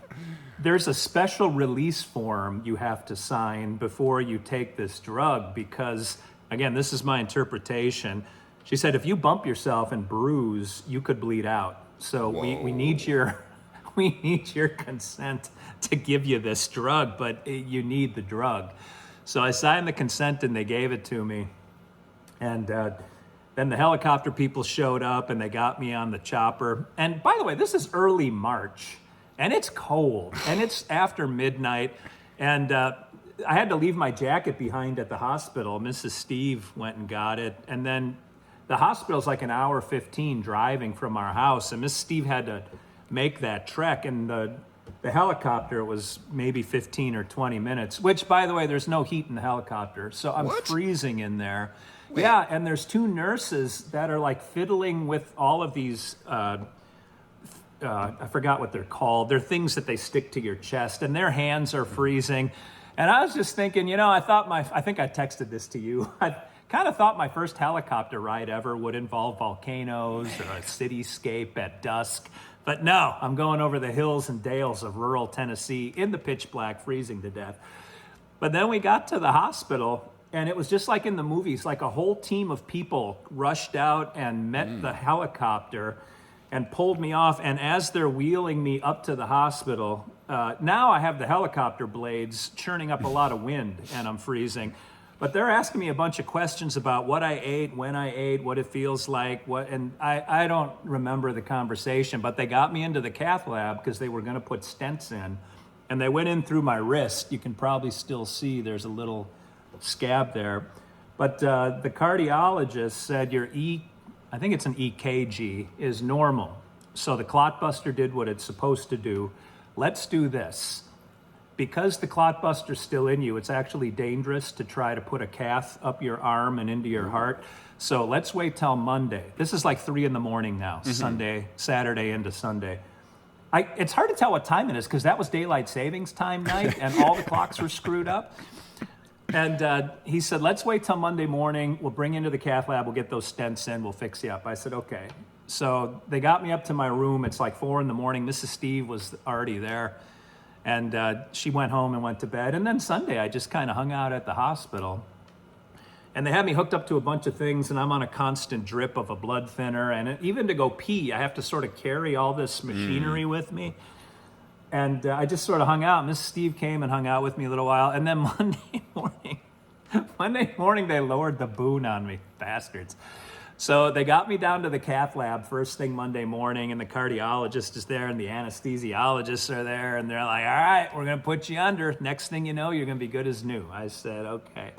there's a special release form you have to sign before you take this drug because, again, this is my interpretation. She said, if you bump yourself and bruise, you could bleed out. So we need your consent to give you this drug, but you need the drug. So I signed the consent and they gave it to me. And then the helicopter people showed up and they got me on the chopper. And by the way, this is early March and it's cold and it's after midnight. And I had to leave my jacket behind at the hospital. Mrs. Steve went and got it. And then the hospital's like an hour 15 driving from our house. And Mrs. Steve had to make that trek. And the helicopter was maybe 15 or 20 minutes, which, by the way, there's no heat in the helicopter. So I'm freezing in there. Wait. Yeah, and there's two nurses that are like fiddling with all of these, I forgot what they're called. They're things that they stick to your chest, and their hands are freezing. And I was just thinking, I think I texted this to you. I kind of thought my first helicopter ride ever would involve volcanoes or a cityscape at dusk. But no, I'm going over the hills and dales of rural Tennessee in the pitch black, freezing to death. But then we got to the hospital, and it was just like in the movies, like a whole team of people rushed out and met the helicopter and pulled me off. And as they're wheeling me up to the hospital, now I have the helicopter blades churning up a lot of wind and I'm freezing. But they're asking me a bunch of questions about what I ate, when I ate, what it feels like, and I don't remember the conversation, but they got me into the cath lab because they were going to put stents in. And they went in through my wrist. You can probably still see there's a little scab there. But the cardiologist said I think it's an EKG, is normal. So the clot buster did what it's supposed to do. Let's do this. Because the clot buster's still in you, it's actually dangerous to try to put a cath up your arm and into your heart. So let's wait till Monday. This is like 3 a.m. now, Saturday into Sunday. It's hard to tell what time it is because that was daylight savings time night and all the clocks were screwed up. And he said, let's wait till Monday morning. We'll bring you into the cath lab. We'll get those stents in. We'll fix you up. I said, okay. So they got me up to my room. It's like 4 a.m. Mrs. Steve was already there. And she went home and went to bed. And then Sunday, I just kind of hung out at the hospital. And they had me hooked up to a bunch of things, and I'm on a constant drip of a blood thinner. And even to go pee, I have to sort of carry all this machinery with me. And I just sort of hung out. Mrs. Steve came and hung out with me a little while. And then Monday morning, they lowered the boon on me, bastards. So they got me down to the cath lab first thing Monday morning, and the cardiologist is there, and the anesthesiologists are there, and they're like, all right, we're going to put you under. Next thing you know, you're going to be good as new. I said, okay.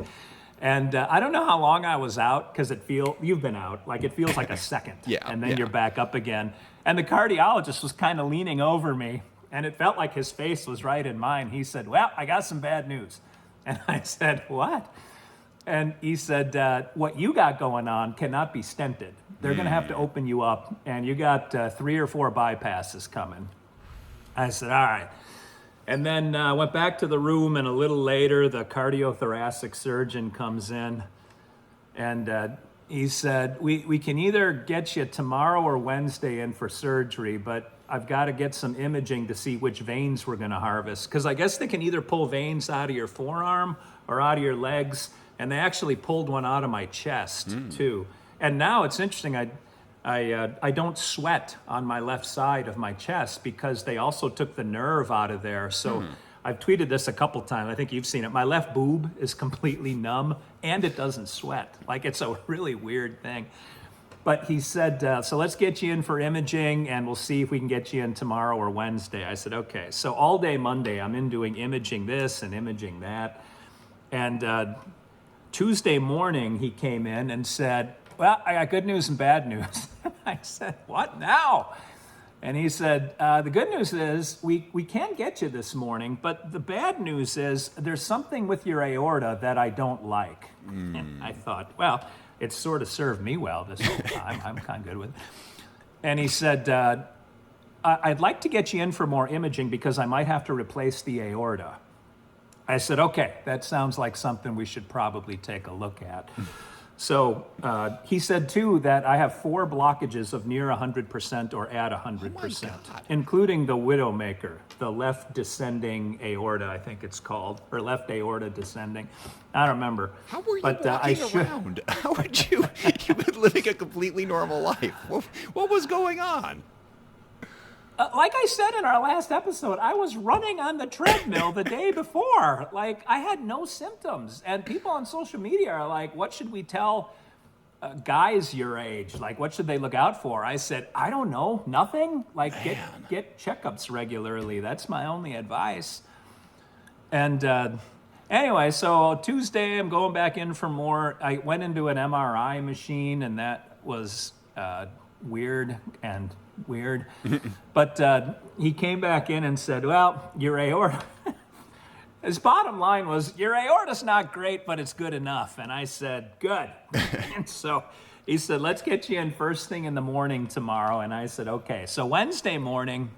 And I don't know how long I was out, because you've been out, like it feels like a second, and then you're back up again. And the cardiologist was kind of leaning over me, and it felt like his face was right in mine. He said, well, I got some bad news. And I said, what? And he said, what you got going on cannot be stented. They're going to have to open you up, and you got 3 or 4 bypasses coming. I said, all right. And then I went back to the room, and a little later, the cardiothoracic surgeon comes in, and he said, we can either get you tomorrow or Wednesday in for surgery, but I've got to get some imaging to see which veins we're going to harvest. Because I guess they can either pull veins out of your forearm or out of your legs. And they actually pulled one out of my chest, too. And now it's interesting, I don't sweat on my left side of my chest because they also took the nerve out of there. So I've tweeted this a couple times. I think you've seen it. My left boob is completely numb, and it doesn't sweat. Like, it's a really weird thing. But he said, so let's get you in for imaging, and we'll see if we can get you in tomorrow or Wednesday. I said, okay. So all day Monday, I'm in doing imaging this and imaging that. And Tuesday morning, he came in and said, well, I got good news and bad news. I said, what now? And he said, the good news is we can get you this morning, but the bad news is there's something with your aorta that I don't like. And I thought, well, it's sort of served me well this whole time. I'm kind of good with it. And he said, I'd like to get you in for more imaging because I might have to replace the aorta. I said, okay, that sounds like something we should probably take a look at. So he said, too, that I have 4 blockages of near 100% or at 100%, God. including the Widowmaker, the left descending aorta, I think it's called, or left aorta descending. I don't remember. How were you But, walking around? How would you? You've been living a completely normal life. What was going on? Like I said in our last episode, I was running on the treadmill the day before. Like, I had no symptoms. And people on social media are like, what should we tell guys your age? Like, what should they look out for? I said, I don't know, nothing. Like, get checkups regularly. That's my only advice. And anyway, so Tuesday, I'm going back in for more. I went into an MRI machine, and that was weird. But he came back in and said, well, your aorta, his bottom line was, your aorta's not great, but it's good enough. And I said, good. And so he said, let's get you in first thing in the morning tomorrow. And I said, okay. So Wednesday morning,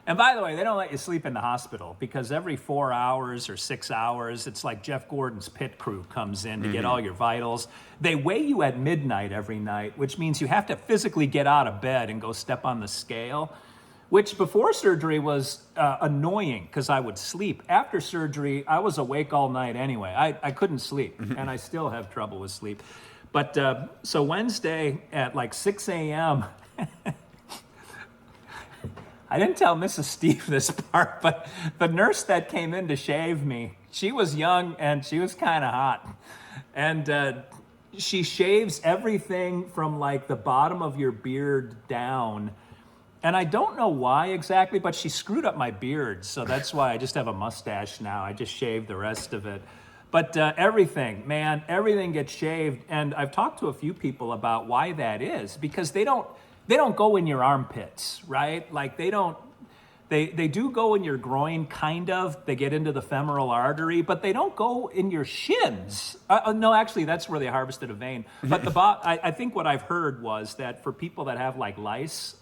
and by the way, they don't let you sleep in the hospital because every 4 hours or 6 hours, it's like Jeff Gordon's pit crew comes in to get all your vitals. They weigh you at midnight every night, which means you have to physically get out of bed and go step on the scale, which before surgery was annoying because I would sleep. After surgery, I was awake all night anyway. I couldn't sleep, and I still have trouble with sleep. But so Wednesday at like 6 a.m., I didn't tell Mrs. Steve this part, but the nurse that came in to shave me, she was young and she was kind of hot. And she shaves everything from like the bottom of your beard down. And I don't know why exactly, but she screwed up my beard. So that's why I just have a mustache now. I just shaved the rest of it. But everything gets shaved. And I've talked to a few people about why that is, because they don't go in your armpits, right? Like they do go in your groin, kind of. They get into the femoral artery, but they don't go in your shins. No, actually, that's where they harvested a vein. But I think what I've heard was that for people that have like lice,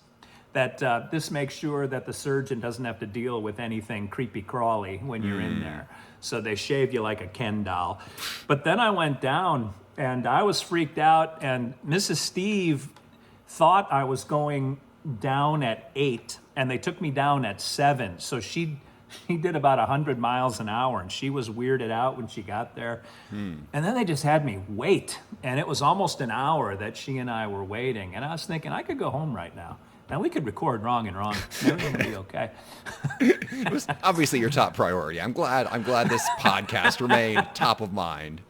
that this makes sure that the surgeon doesn't have to deal with anything creepy crawly when you're in there. So they shave you like a Ken doll. But then I went down and I was freaked out, and Mrs. Steve thought I was going down at 8, and they took me down at 7. So she did about 100 miles an hour, and she was weirded out when she got there. And then they just had me wait, and it was almost an hour that she and I were waiting. And I was thinking, I could go home right now. Now we could record wrong and wrong. Everything would be okay. It was obviously your top priority. I'm glad this podcast remained top of mind.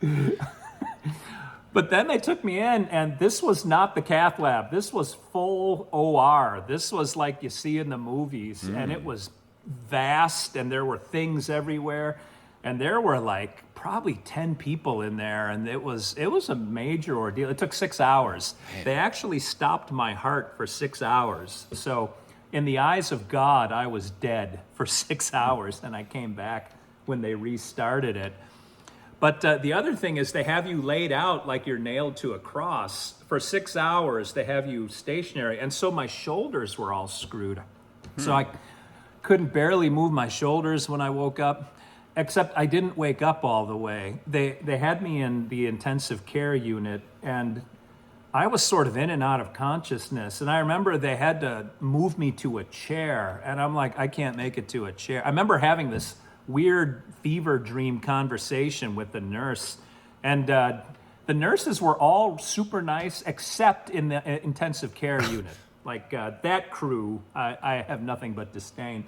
But then they took me in, and this was not the cath lab. This was full OR. This was like you see in the movies, and it was vast, and there were things everywhere. And there were like probably 10 people in there, and it was a major ordeal. It took 6 hours. They actually stopped my heart for 6 hours. So in the eyes of God, I was dead for 6 hours, and I came back when they restarted it. But the other thing is they have you laid out like you're nailed to a cross. For 6 hours, they have you stationary. And so my shoulders were all screwed. So I couldn't barely move my shoulders when I woke up, except I didn't wake up all the way. They had me in the intensive care unit, and I was sort of in and out of consciousness. And I remember they had to move me to a chair. And I'm like, I can't make it to a chair. I remember having this weird fever dream conversation with the nurse, and the nurses were all super nice except in the intensive care unit. Like that crew, I have nothing but disdain.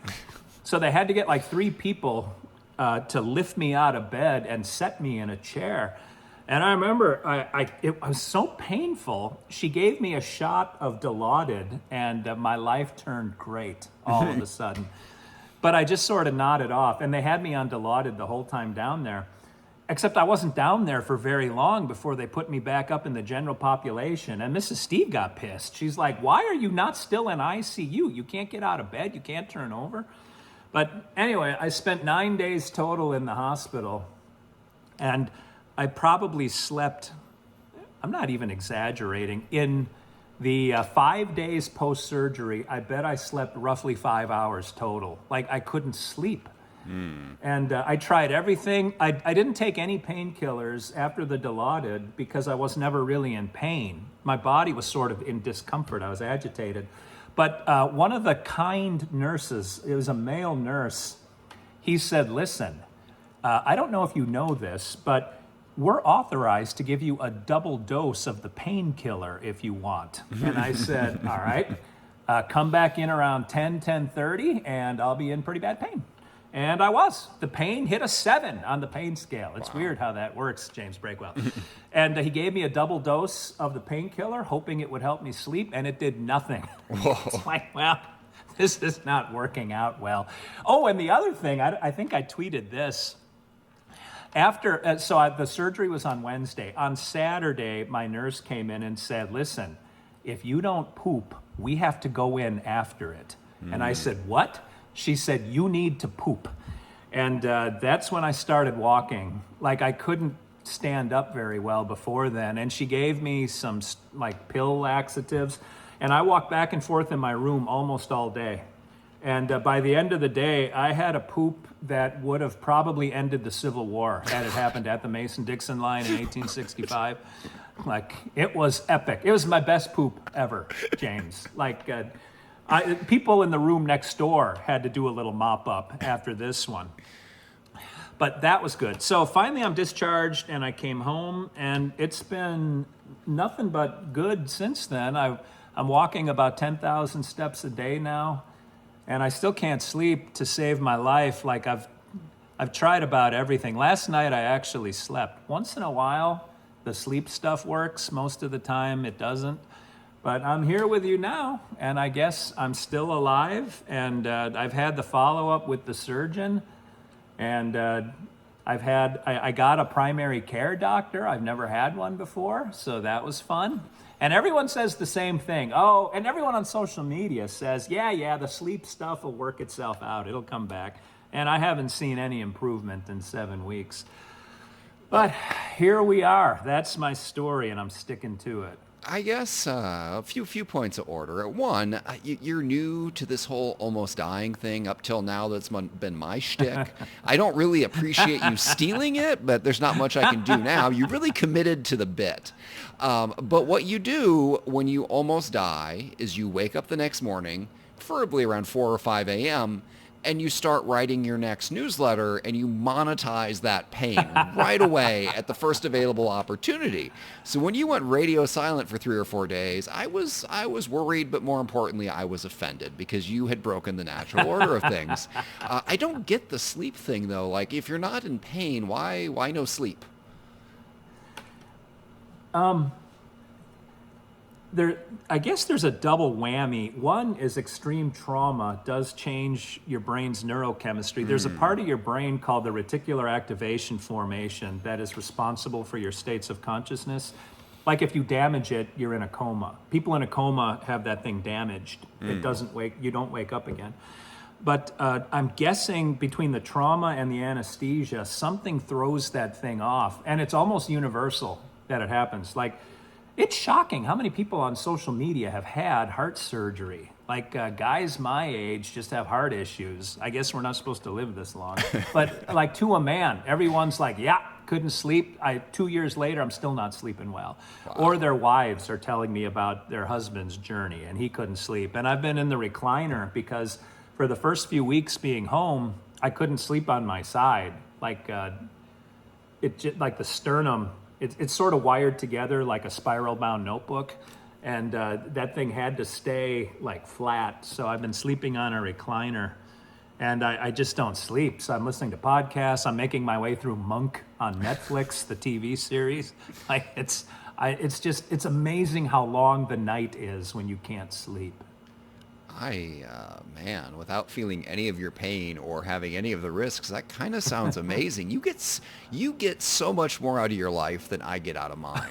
So they had to get like 3 people to lift me out of bed and set me in a chair. And I remember it was so painful. She gave me a shot of Dilaudid, and my life turned great all of a sudden. But I just sort of nodded off, and they had me on Dilaudid the whole time down there. Except I wasn't down there for very long before they put me back up in the general population. And Mrs. Steve got pissed. She's like, why are you not still in ICU? You can't get out of bed. You can't turn over. But anyway, I spent 9 days total in the hospital. And I probably slept, I'm not even exaggerating, in The 5 days post-surgery, I bet I slept roughly 5 hours total. Like, I couldn't sleep. And I tried everything. I didn't take any painkillers after the Dilaudid because I was never really in pain. My body was sort of in discomfort. I was agitated. But one of the kind nurses, it was a male nurse, he said, listen, I don't know if you know this, but we're authorized to give you a double dose of the painkiller if you want. And I said, all right, come back in around 10:30, and I'll be in pretty bad pain. And I was. The pain hit a 7 on the pain scale. It's weird how that works, James Breakwell. And he gave me a double dose of the painkiller, hoping it would help me sleep, and it did nothing. It's like, well, this is not working out well. Oh, and the other thing, I think I tweeted this. After, the surgery was on Wednesday. On Saturday, my nurse came in and said, listen, if you don't poop, we have to go in after it. And I said, what? She said, you need to poop. And that's when I started walking. Like, I couldn't stand up very well before then. And she gave me some like pill laxatives. And I walked back and forth in my room almost all day. And by the end of the day, I had a poop that would have probably ended the Civil War had it happened at the Mason-Dixon line in 1865. Like, it was epic. It was my best poop ever, James. Like, people in the room next door had to do a little mop up after this one. But that was good. So finally I'm discharged and I came home, and it's been nothing but good since then. I'm walking about 10,000 steps a day now, and I still can't sleep to save my life. Like, I've tried about everything. Last night I actually slept. Once in a while the sleep stuff works. Most of the time it doesn't. But I'm here with you now, and I guess I'm still alive, and I've had the follow-up with the surgeon, and I got a primary care doctor. I've never had one before, so that was fun. And everyone says the same thing. Oh, and everyone on social media says, yeah, the sleep stuff will work itself out. It'll come back. And I haven't seen any improvement in 7 weeks. But here we are. That's my story, and I'm sticking to it. I guess a few points of order. One, you're new to this whole almost dying thing. Up till now, that's been my shtick. I don't really appreciate you stealing it, but there's not much I can do now. You really committed to the bit. But what you do when you almost die is you wake up the next morning, preferably around 4 or 5 a.m., and you start writing your next newsletter, and you monetize that pain right away at the first available opportunity. So when you went radio silent for 3 or 4 days, I was worried, but more importantly, I was offended because you had broken the natural order of things. I don't get the sleep thing though. Like, if you're not in pain, why no sleep? I guess there's a double whammy. One is extreme trauma does change your brain's neurochemistry. There's a part of your brain called the reticular activation formation that is responsible for your states of consciousness. Like, if you damage it, you're in a coma. People in a coma have that thing damaged. It doesn't you don't wake up again. But I'm guessing between the trauma and the anesthesia, something throws that thing off. And it's almost universal that it happens. Like, it's shocking how many people on social media have had heart surgery. Like, guys my age just have heart issues. I guess we're not supposed to live this long. But like, to a man, everyone's like, yeah, couldn't sleep. 2 years later, I'm still not sleeping well. Wow. Or their wives are telling me about their husband's journey, and he couldn't sleep. And I've been in the recliner because for the first few weeks being home, I couldn't sleep on my side. Like, like the sternum, it's sort of wired together like a spiral-bound notebook, and that thing had to stay like flat. So I've been sleeping on a recliner, and I just don't sleep. So I'm listening to podcasts. I'm making my way through Monk on Netflix, the TV series. Like, it's amazing how long the night is when you can't sleep. Man, without feeling any of your pain or having any of the risks, that kind of sounds amazing. You get so much more out of your life than I get out of mine.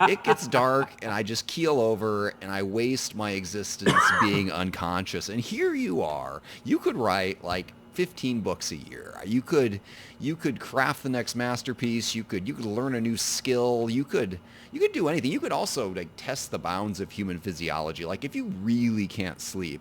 It gets dark and I just keel over and I waste my existence being unconscious. And here you are. You could write like 15 books a year. You could craft the next masterpiece. You could learn a new skill. You could do anything. You could also like test the bounds of human physiology. Like if you really can't sleep,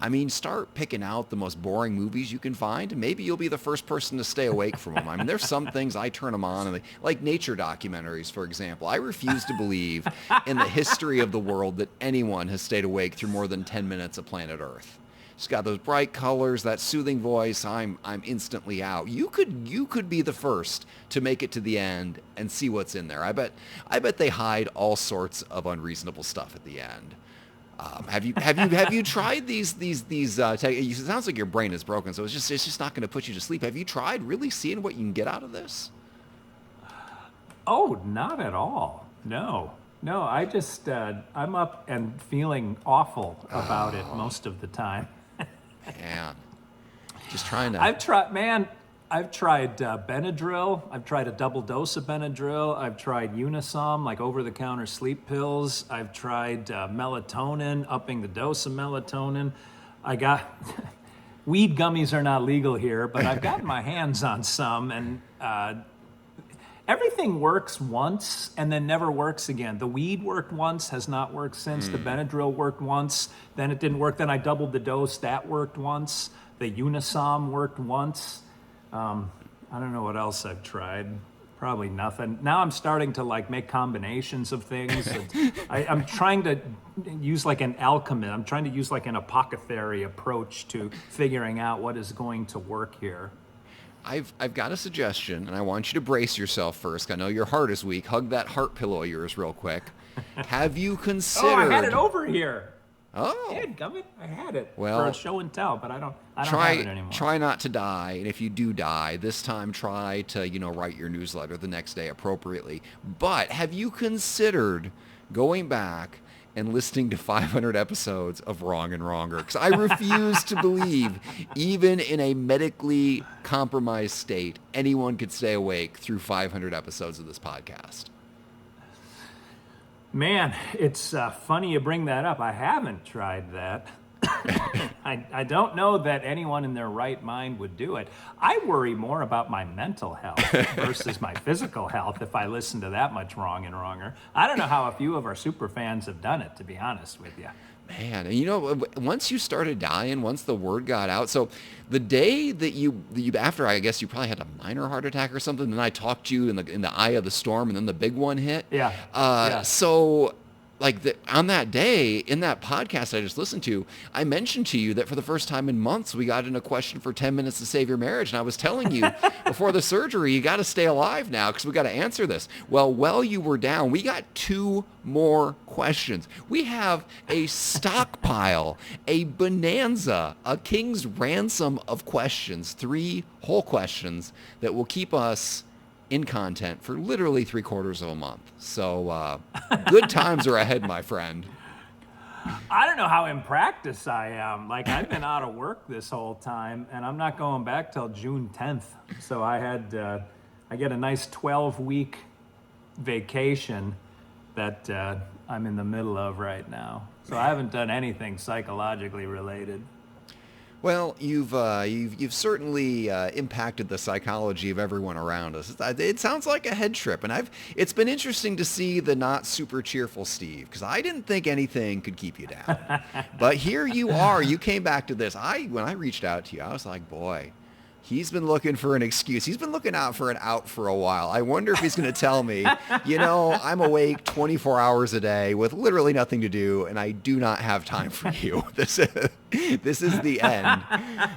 I mean, start picking out the most boring movies you can find, and maybe you'll be the first person to stay awake from them. I mean, there's some things I turn them on, and like nature documentaries, for example. I refuse to believe in the history of the world that anyone has stayed awake through more than 10 minutes of planet Earth. It's got those bright colors, that soothing voice. I'm instantly out. You could be the first to make it to the end and see what's in there. I bet they hide all sorts of unreasonable stuff at the end. Have you tried these? It sounds like your brain is broken, so it's just not going to put you to sleep. Have you tried really seeing what you can get out of this? Oh, not at all. No. I just I'm up and feeling awful about it most of the time. Man, just trying to. I've tried Benadryl. I've tried a double dose of Benadryl. I've tried Unisom, like over-the-counter sleep pills. I've tried melatonin, upping the dose of melatonin. I got weed gummies are not legal here, but I've gotten my hands on some, and everything works once and then never works again. The weed worked once, has not worked since. The Benadryl worked once, then it didn't work. Then I doubled the dose. That worked once. The Unisom worked once. I don't know what else I've tried. Probably nothing. Now I'm starting to like make combinations of things. I'm trying to use like an alchemist. I'm trying to use like an apothecary approach to figuring out what is going to work here. I've got a suggestion, and I want you to brace yourself first. I know your heart is weak. Hug that heart pillow of yours real quick. Have you considered? Oh, I had it over here. Oh, I had it well, for a show and tell, but I don't have it anymore. Try not to die, and if you do die, this time try to, write your newsletter the next day appropriately. But have you considered going back and listening to 500 episodes of Wrong and Wronger? Because I refuse to believe, even in a medically compromised state, anyone could stay awake through 500 episodes of this podcast. Man, it's funny you bring that up. I haven't tried that. I don't know that anyone in their right mind would do it. I worry more about my mental health versus my physical health if I listen to that much Wrong and Wronger. I don't know how a few of our super fans have done it, to be honest with you. Man, and once you started dying, once the word got out, so the day that you after, I guess you probably had a minor heart attack or something, then I talked to you in the eye of the storm, and then the big one hit. Yeah. So like on that day, in that podcast I just listened to, I mentioned to you that for the first time in months, we got in a question for 10 minutes to save your marriage. And I was telling you before the surgery, you got to stay alive now because we got to answer this. Well, while you were down, we got 2 more questions. We have a stockpile, a bonanza, a king's ransom of questions, 3 whole questions that will keep us in content for literally 3/4 of a month. So good times are ahead, my friend. I don't know how in practice I am. Like, I've been out of work this whole time, and I'm not going back till June 10th. So I get a nice 12-week vacation that I'm in the middle of right now. So I haven't done anything psychologically related. Well, you've certainly impacted the psychology of everyone around us. It sounds like a head trip, and it's been interesting to see the not super cheerful Steve, because I didn't think anything could keep you down. But here you are. You came back to this. When I reached out to you, I was like, boy, he's been looking for an excuse. He's been looking out for an out for a while. I wonder if he's going to tell me, I'm awake 24 hours a day with literally nothing to do, and I do not have time for you. This is the end.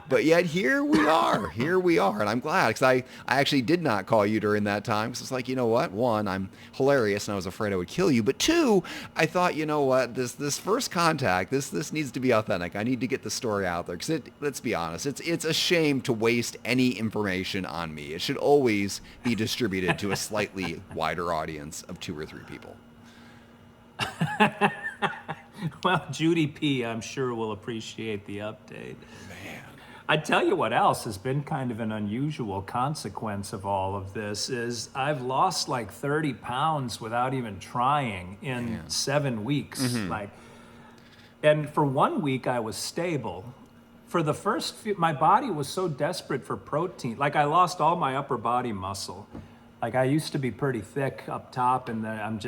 But yet here we are. And I'm glad, because I actually did not call you during that time, because it's like, you know what? 1, I'm hilarious and I was afraid I would kill you. But 2, I thought, you know what? This first contact, this needs to be authentic. I need to get the story out there, because let's be honest, it's a shame to waste any information on me. It should always be distributed to a slightly wider audience of 2 or 3 people. Well, Judy P., I'm sure, will appreciate the update. Man. I tell you what else has been kind of an unusual consequence of all of this is I've lost like 30 pounds without even trying in 7 weeks. Mm-hmm. And for 1 week I was stable. for the first few, my body was so desperate for protein. Like I lost all my upper body muscle. Like I used to be pretty thick up top, and then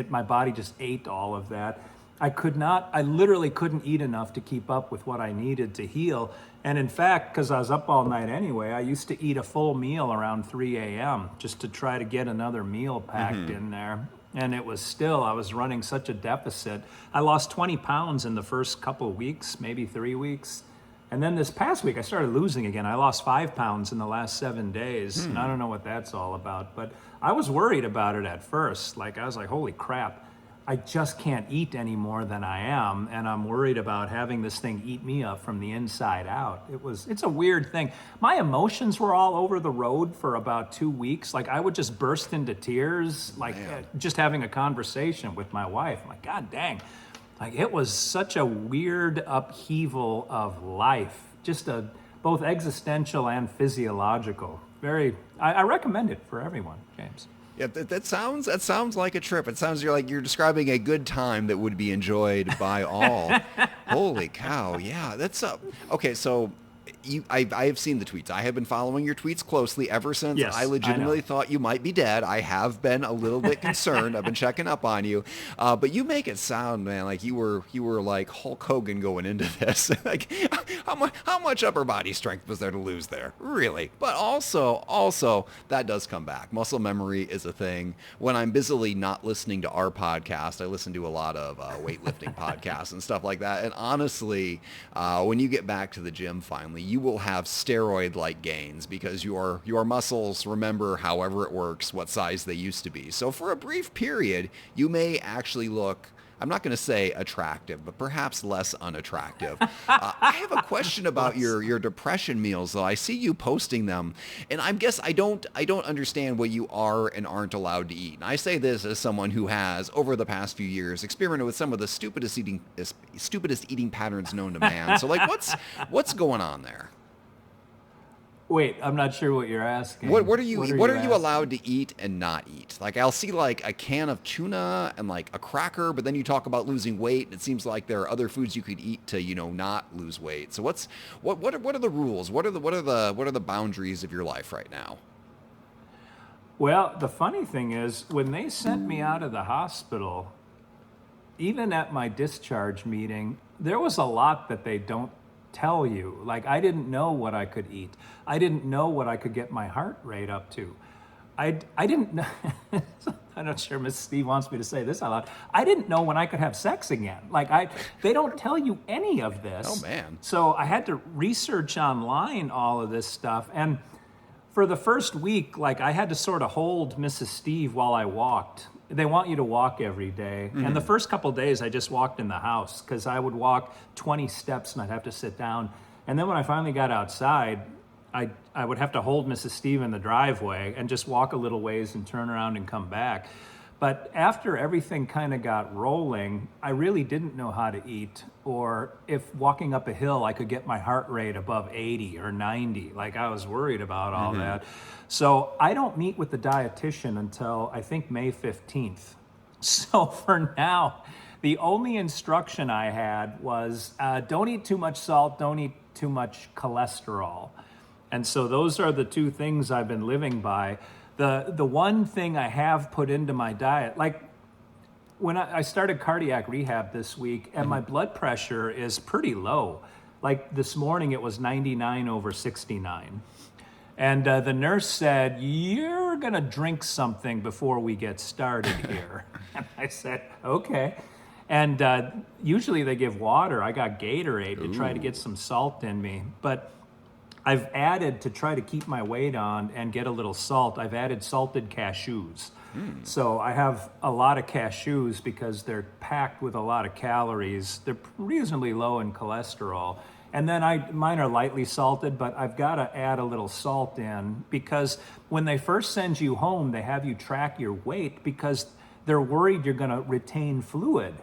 my body just ate all of that. I literally couldn't eat enough to keep up with what I needed to heal. And in fact, because I was up all night anyway, I used to eat a full meal around 3 a.m. just to try to get another meal packed in there. And I was running such a deficit. I lost 20 pounds in the first couple of weeks, maybe 3 weeks. And then this past week, I started losing again. I lost 5 pounds in the last 7 days. And I don't know what that's all about. But I was worried about it at first. Like, I was like, holy crap. I just can't eat any more than I am, and I'm worried about having this thing eat me up from the inside out. It's a weird thing. My emotions were all over the road for about 2 weeks. Like I would just burst into tears, like just having a conversation with my wife. I'm like, God dang. Like it was such a weird upheaval of life, just both existential and physiological. I recommend it for everyone, James. Yeah, that sounds like a trip. It sounds like you're describing a good time that would be enjoyed by all. Holy cow! Yeah, that's okay. So, I have seen the tweets. I have been following your tweets closely ever since I legitimately thought you might be dead. I have been a little bit concerned. I've been checking up on you, but you make it sound, man, like you were like Hulk Hogan going into this. Like, how much upper body strength was there to lose there? Really? But also that does come back. Muscle memory is a thing. When I'm busily not listening to our podcast, I listen to a lot of weightlifting podcasts and stuff like that. And honestly, when you get back to the gym finally, you will have steroid-like gains because your muscles remember, however it works, what size they used to be. So for a brief period, you may actually look, I'm not going to say attractive, but perhaps less unattractive. I have a question about your depression meals, though. I see you posting them, and I guess I don't understand what you are and aren't allowed to eat. And I say this as someone who has, over the past few years, experimented with some of the stupidest eating patterns known to man. So, like, what's going on there? Wait, I'm not sure what you're asking. What are you allowed to eat and not eat? Like I'll see like a can of tuna and like a cracker, but then you talk about losing weight. It seems like there are other foods you could eat to, not lose weight. So what are the rules? What are the boundaries of your life right now? Well, the funny thing is when they sent me out of the hospital, even at my discharge meeting, there was a lot that they don't tell you. Like I didn't know what I could eat. I didn't know what I could get my heart rate up to. I didn't know. I'm not sure Miss Steve wants me to say this out loud. I didn't know when I could have sex again. Like they don't tell you any of this. Oh man. So I had to research online all of this stuff. And for the first week, like I had to sort of hold Mrs. Steve while I walked. They want you to walk every day. Mm-hmm. And the first couple of days I just walked in the house because I would walk 20 steps and I'd have to sit down. And then when I finally got outside, I would have to hold Mrs. Steve in the driveway and just walk a little ways and turn around and come back. But after everything kind of got rolling, I really didn't know how to eat or if walking up a hill I could get my heart rate above 80 or 90. Like I was worried about all that. So I don't meet with the dietitian until I think May 15th. So for now, the only instruction I had was don't eat too much salt, don't eat too much cholesterol. And so those are the two things I've been living by. The one thing I have put into my diet, like when I started cardiac rehab this week and my blood pressure is pretty low. Like this morning it was 99/69. And the nurse said, you're gonna drink something before we get started here. And I said, okay. And usually they give water. I got Gatorade to try to get some salt in me. But I've added, to try to keep my weight on and get a little salt, I've added salted cashews. So I have a lot of cashews because they're packed with a lot of calories. They're reasonably low in cholesterol. And then mine are lightly salted, but I've got to add a little salt in because when they first send you home, they have you track your weight because they're worried you're going to retain fluid.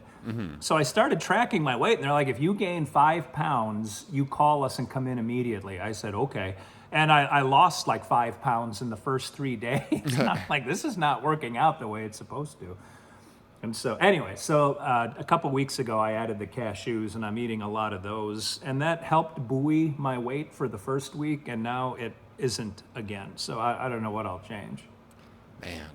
So I started tracking my weight, and they're like, if you gain 5 pounds, you call us and come in immediately. I said, okay. And I lost like 5 pounds in the first 3 days. I'm like, this is not working out the way it's supposed to. And so anyway, a couple weeks ago, I added the cashews, and I'm eating a lot of those. And that helped buoy my weight for the first week, and now it isn't again. So I don't know what I'll change. Man,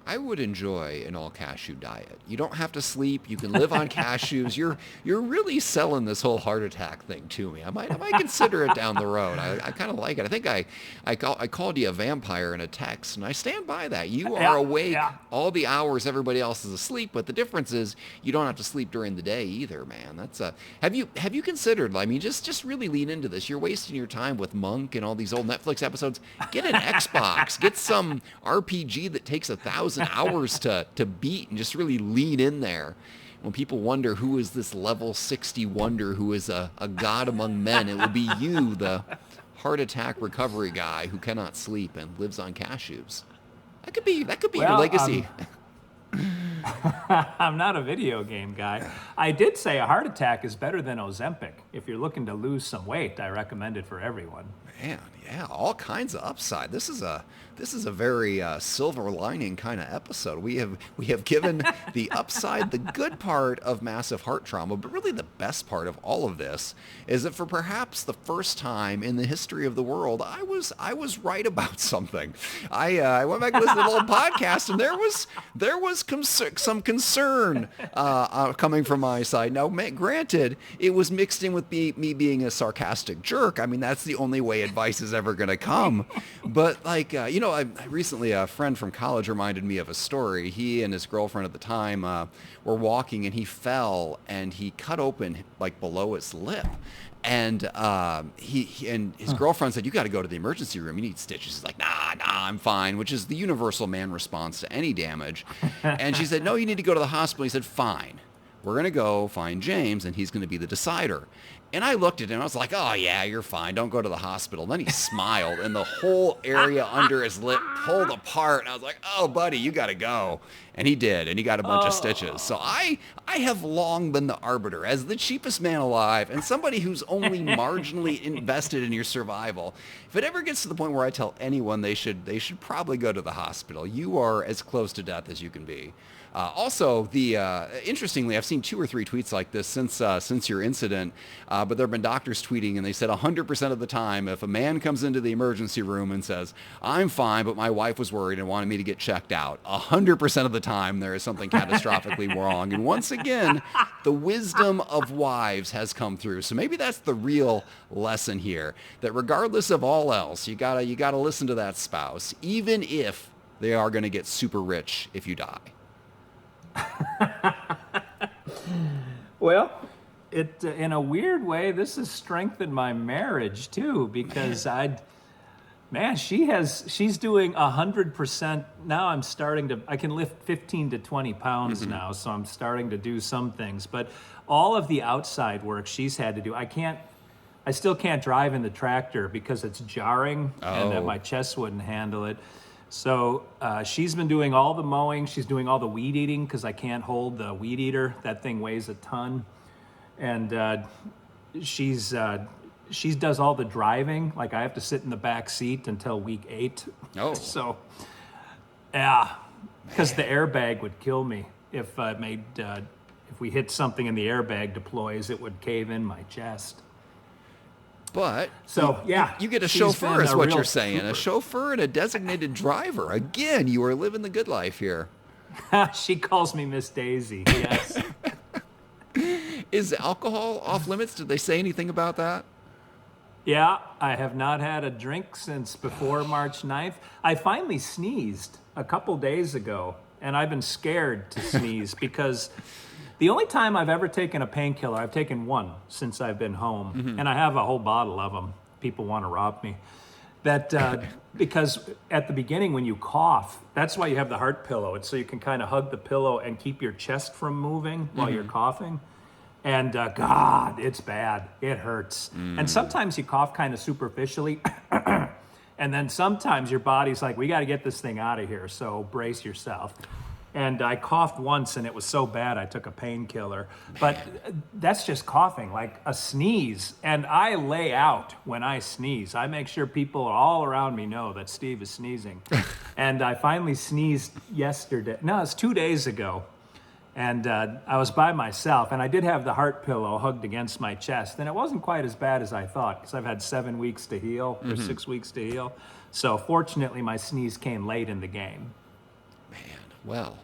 I would enjoy an all cashew diet. You don't have to sleep. You can live on cashews. You're really selling this whole heart attack thing to me. I might consider it down the road. I kind of like it. I think I called you a vampire in a text, and I stand by that. You are awake all the hours everybody else is asleep, but the difference is you don't have to sleep during the day either, man. That's have you considered? I mean, just really lean into this. You're wasting your time with Monk and all these old Netflix episodes. Get an Xbox. Get some RPG that takes 1,000 hours to beat, and just really lean in there. When people wonder who is this level 60 wonder who is a god among men, it will be you, the heart attack recovery guy who cannot sleep and lives on cashews. That could be your legacy. I'm not a video game guy. I did say a heart attack is better than Ozempic. If you're looking to lose some weight, I recommend it for everyone. Man, yeah, all kinds of upside. This is a very silver lining kind of episode. We have given the upside, the good part of massive heart trauma, but really the best part of all of this is that for perhaps the first time in the history of the world, I was right about something. I went back and listened to the old podcast, and there was some concern coming from my side. Now, granted, it was mixed in with me being a sarcastic jerk. I mean, that's the only way advice is ever going to come. But I recently, a friend from college reminded me of a story. He and his girlfriend at the time were walking, and he fell and he cut open like below his lip. And he and his girlfriend said, "You got to go to the emergency room. You need stitches." He's like, "Nah, I'm fine," which is the universal man response to any damage. And she said, "No, you need to go to the hospital." He said, "Fine. We're going to go find James, and he's going to be the decider." And I looked at him, I was like, "Oh, yeah, you're fine. Don't go to the hospital." And then he smiled, and the whole area under his lip pulled apart. And I was like, "Oh, buddy, you got to go." And he did, and he got a bunch of stitches. So I have long been the arbiter, as the cheapest man alive, and somebody who's only marginally invested in your survival. If it ever gets to the point where I tell anyone they should probably go to the hospital, you are as close to death as you can be. Also, interestingly, I've seen 2 or 3 tweets like this since your incident, but there have been doctors tweeting, and they said 100% of the time, if a man comes into the emergency room and says, "I'm fine, but my wife was worried and wanted me to get checked out," 100% of the time there is something catastrophically wrong. And once again, the wisdom of wives has come through. So maybe that's the real lesson here, that regardless of all else, you gotta listen to that spouse, even if they are going to get super rich if you die. Well, in a weird way, this has strengthened my marriage too, because she's doing 100%. Now I can lift 15 to 20 pounds now, so I'm starting to do some things, but all of the outside work she's had to do, I still can't drive in the tractor because it's jarring and that my chest wouldn't handle it. So she's been doing all the mowing. She's doing all the weed eating because I can't hold the weed eater. That thing weighs a ton. And she does all the driving. Like I have to sit in the back seat until week 8. Oh. So, yeah, because the airbag would kill me if we hit something and the airbag deploys, it would cave in my chest. But so you get a chauffeur is what you're saying. A chauffeur and a designated driver. Again, you are living the good life here. She calls me Miss Daisy, yes. Is alcohol off limits? Did they say anything about that? Yeah, I have not had a drink since before March 9th. I finally sneezed a couple days ago, and I've been scared to sneeze because the only time I've ever taken a painkiller, I've taken one since I've been home, and I have a whole bottle of them. People want to rob me. Because at the beginning when you cough, that's why you have the heart pillow. It's so you can kind of hug the pillow and keep your chest from moving while you're coughing. And God, it's bad. It hurts. And sometimes you cough kind of superficially, and then sometimes your body's like, we got to get this thing out of here, so brace yourself. And I coughed once, and it was so bad I took a painkiller. But that's just coughing, like a sneeze. And I lay out when I sneeze. I make sure people all around me know that Steve is sneezing. And I finally sneezed yesterday. No, it's 2 days ago. And I was by myself, and I did have the heart pillow hugged against my chest. And it wasn't quite as bad as I thought, because I've had 7 weeks to heal, or 6 weeks to heal. So fortunately, my sneeze came late in the game. Man, well,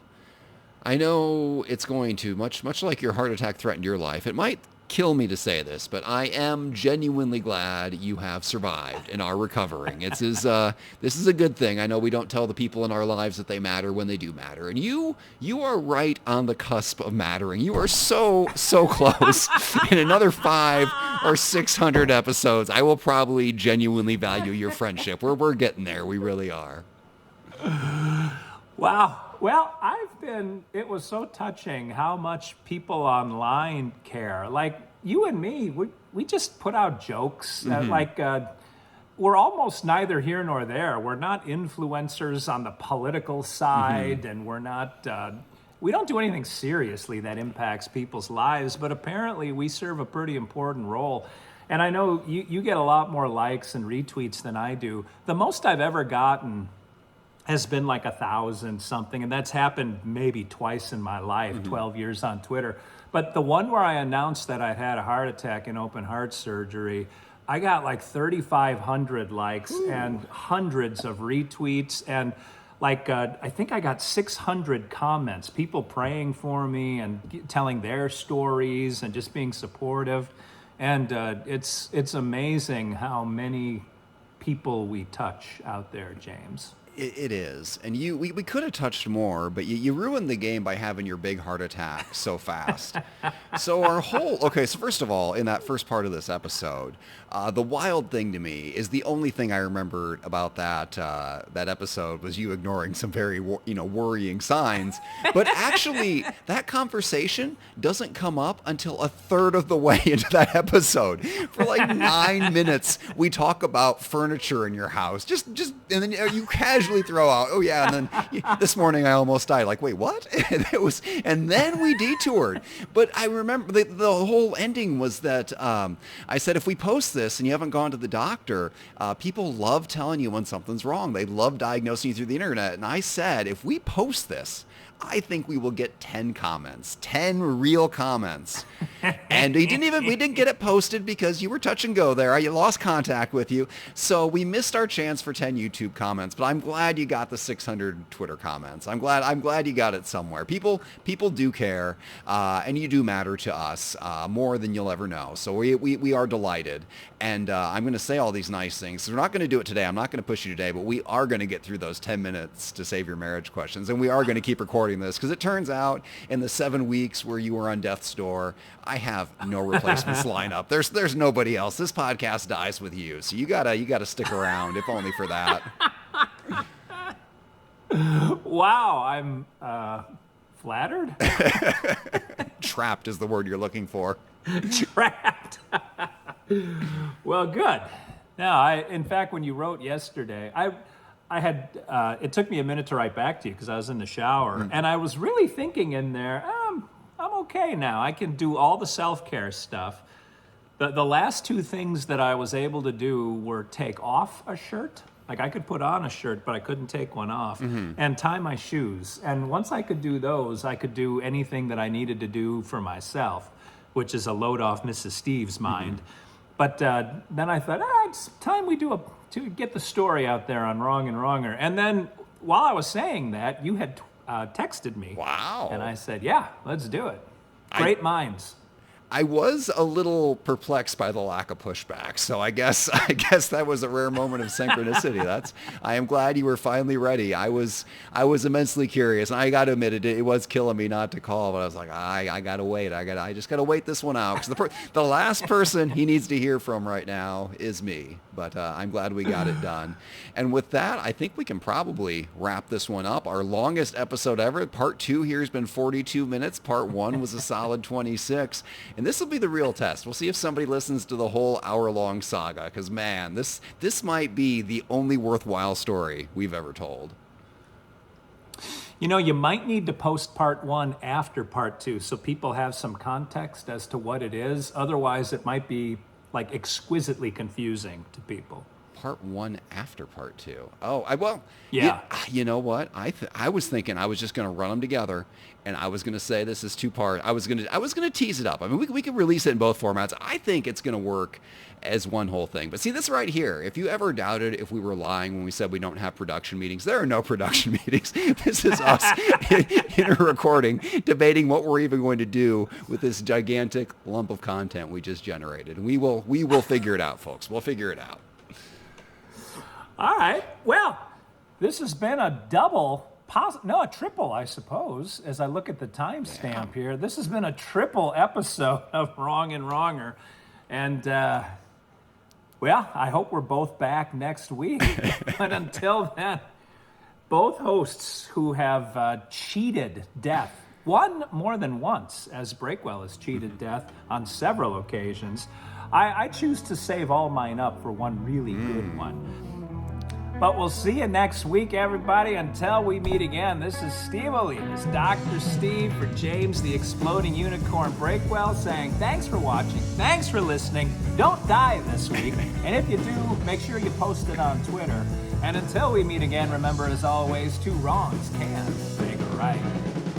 I know it's going to, much like your heart attack threatened your life, it might kill me to say this, but I am genuinely glad you have survived and are recovering. This is a good thing. I know we don't tell the people in our lives that they matter when they do matter. And you are right on the cusp of mattering. You are so close. In another 500 or 600 episodes, I will probably genuinely value your friendship. We're getting there. We really are. Wow. Well, it was so touching how much people online care. Like you and me, we just put out jokes. We're almost neither here nor there. We're not influencers on the political side, and we don't do anything seriously that impacts people's lives, but apparently we serve a pretty important role. And I know you get a lot more likes and retweets than I do. The most I've ever gotten has been like 1,000 something, and that's happened maybe twice in my life, 12 years on Twitter. But the one where I announced that I had a heart attack and open heart surgery, I got like 3,500 likes and hundreds of retweets, and I think I got 600 comments, people praying for me and telling their stories and just being supportive. And it's amazing how many people we touch out there, James. It is. And we could have touched more, but you ruined the game by having your big heart attack so fast. So first of all, in that first part of this episode, the wild thing to me is the only thing I remembered about that episode was you ignoring some very worrying signs. But actually, that conversation doesn't come up until a third of the way into that episode. For like 9 minutes, we talk about furniture in your house. Just and then you casually throw out, oh yeah, and then this morning I almost died. Like, wait, what? And then we detoured. But I remember the whole ending was that I said, if we post this and you haven't gone to the doctor, people love telling you when something's wrong. They love diagnosing you through the internet. And I said, if we post this, I think we will get 10 comments, 10 real comments. And we didn't get it posted because you were touch and go there. I lost contact with you. So we missed our chance for 10 YouTube comments, but I'm glad you got the 600 Twitter comments. I'm glad you got it somewhere. People do care, and you do matter to us, more than you'll ever know. So we are delighted. And I'm going to say all these nice things. So we're not going to do it today. I'm not going to push you today, but we are going to get through those 10 minutes to save your marriage questions. And we are going to keep recording this because it turns out in the 7 weeks where you were on death's door, I have no replacements lineup. There's nobody else. This podcast dies with you. So you gotta stick around, if only for that. Wow, I'm flattered. Trapped is the word you're looking for. Trapped. Well, good. Now, in fact, when you wrote yesterday, I had, it took me a minute to write back to you because I was in the shower, and I was really thinking in there, I'm okay now. I can do all the self-care stuff. The last 2 things that I was able to do were take off a shirt. Like I could put on a shirt, but I couldn't take one off, and tie my shoes. And once I could do those, I could do anything that I needed to do for myself, which is a load off Mrs. Steve's mind. But then I thought, it's time we to get the story out there on Wrong and Wronger. And then while I was saying that, you had texted me. Wow. And I said, yeah, let's do it. Great minds. I was a little perplexed by the lack of pushback, so I guess that was a rare moment of synchronicity. I am glad you were finally ready. I was immensely curious, and I got to admit it was killing me not to call, but I was like, I gotta wait. I just gotta wait this one out because the last person he needs to hear from right now is me. But I'm glad we got it done. And with that, I think we can probably wrap this one up. Our longest episode ever. Part 2 here has been 42 minutes. Part 1 was a solid 26. And this will be the real test. We'll see if somebody listens to the whole hour-long saga. Because, man, this might be the only worthwhile story we've ever told. You know, you might need to post part 1 after part 2 so people have some context as to what it is. Otherwise, it might be like exquisitely confusing to people. Part 1 after part 2. Yeah. You know what? I was thinking I was just going to run them together, and I was going to say this is 2 part. I was going to tease it up. I mean, we could release it in both formats. I think it's going to work as one whole thing. But see, this right here, if you ever doubted if we were lying when we said we don't have production meetings, there are no production meetings. This is us in a recording debating what we're even going to do with this gigantic lump of content we just generated. And we will figure it out, folks. We'll figure it out. All right. Well, this has been a a triple, I suppose, as I look at the timestamp here. This has been a triple episode of Wrong and Wronger. And, I hope we're both back next week. But until then, both hosts who have cheated death, one more than once, as Breakwell has cheated death on several occasions, I choose to save all mine up for one really good one. But we'll see you next week, everybody. Until we meet again, this is Steve Olinas, Dr. Steve for James the Exploding Unicorn Breakwell, saying thanks for watching, thanks for listening, don't die this week, and if you do, make sure you post it on Twitter. And until we meet again, remember, as always, 2 wrongs can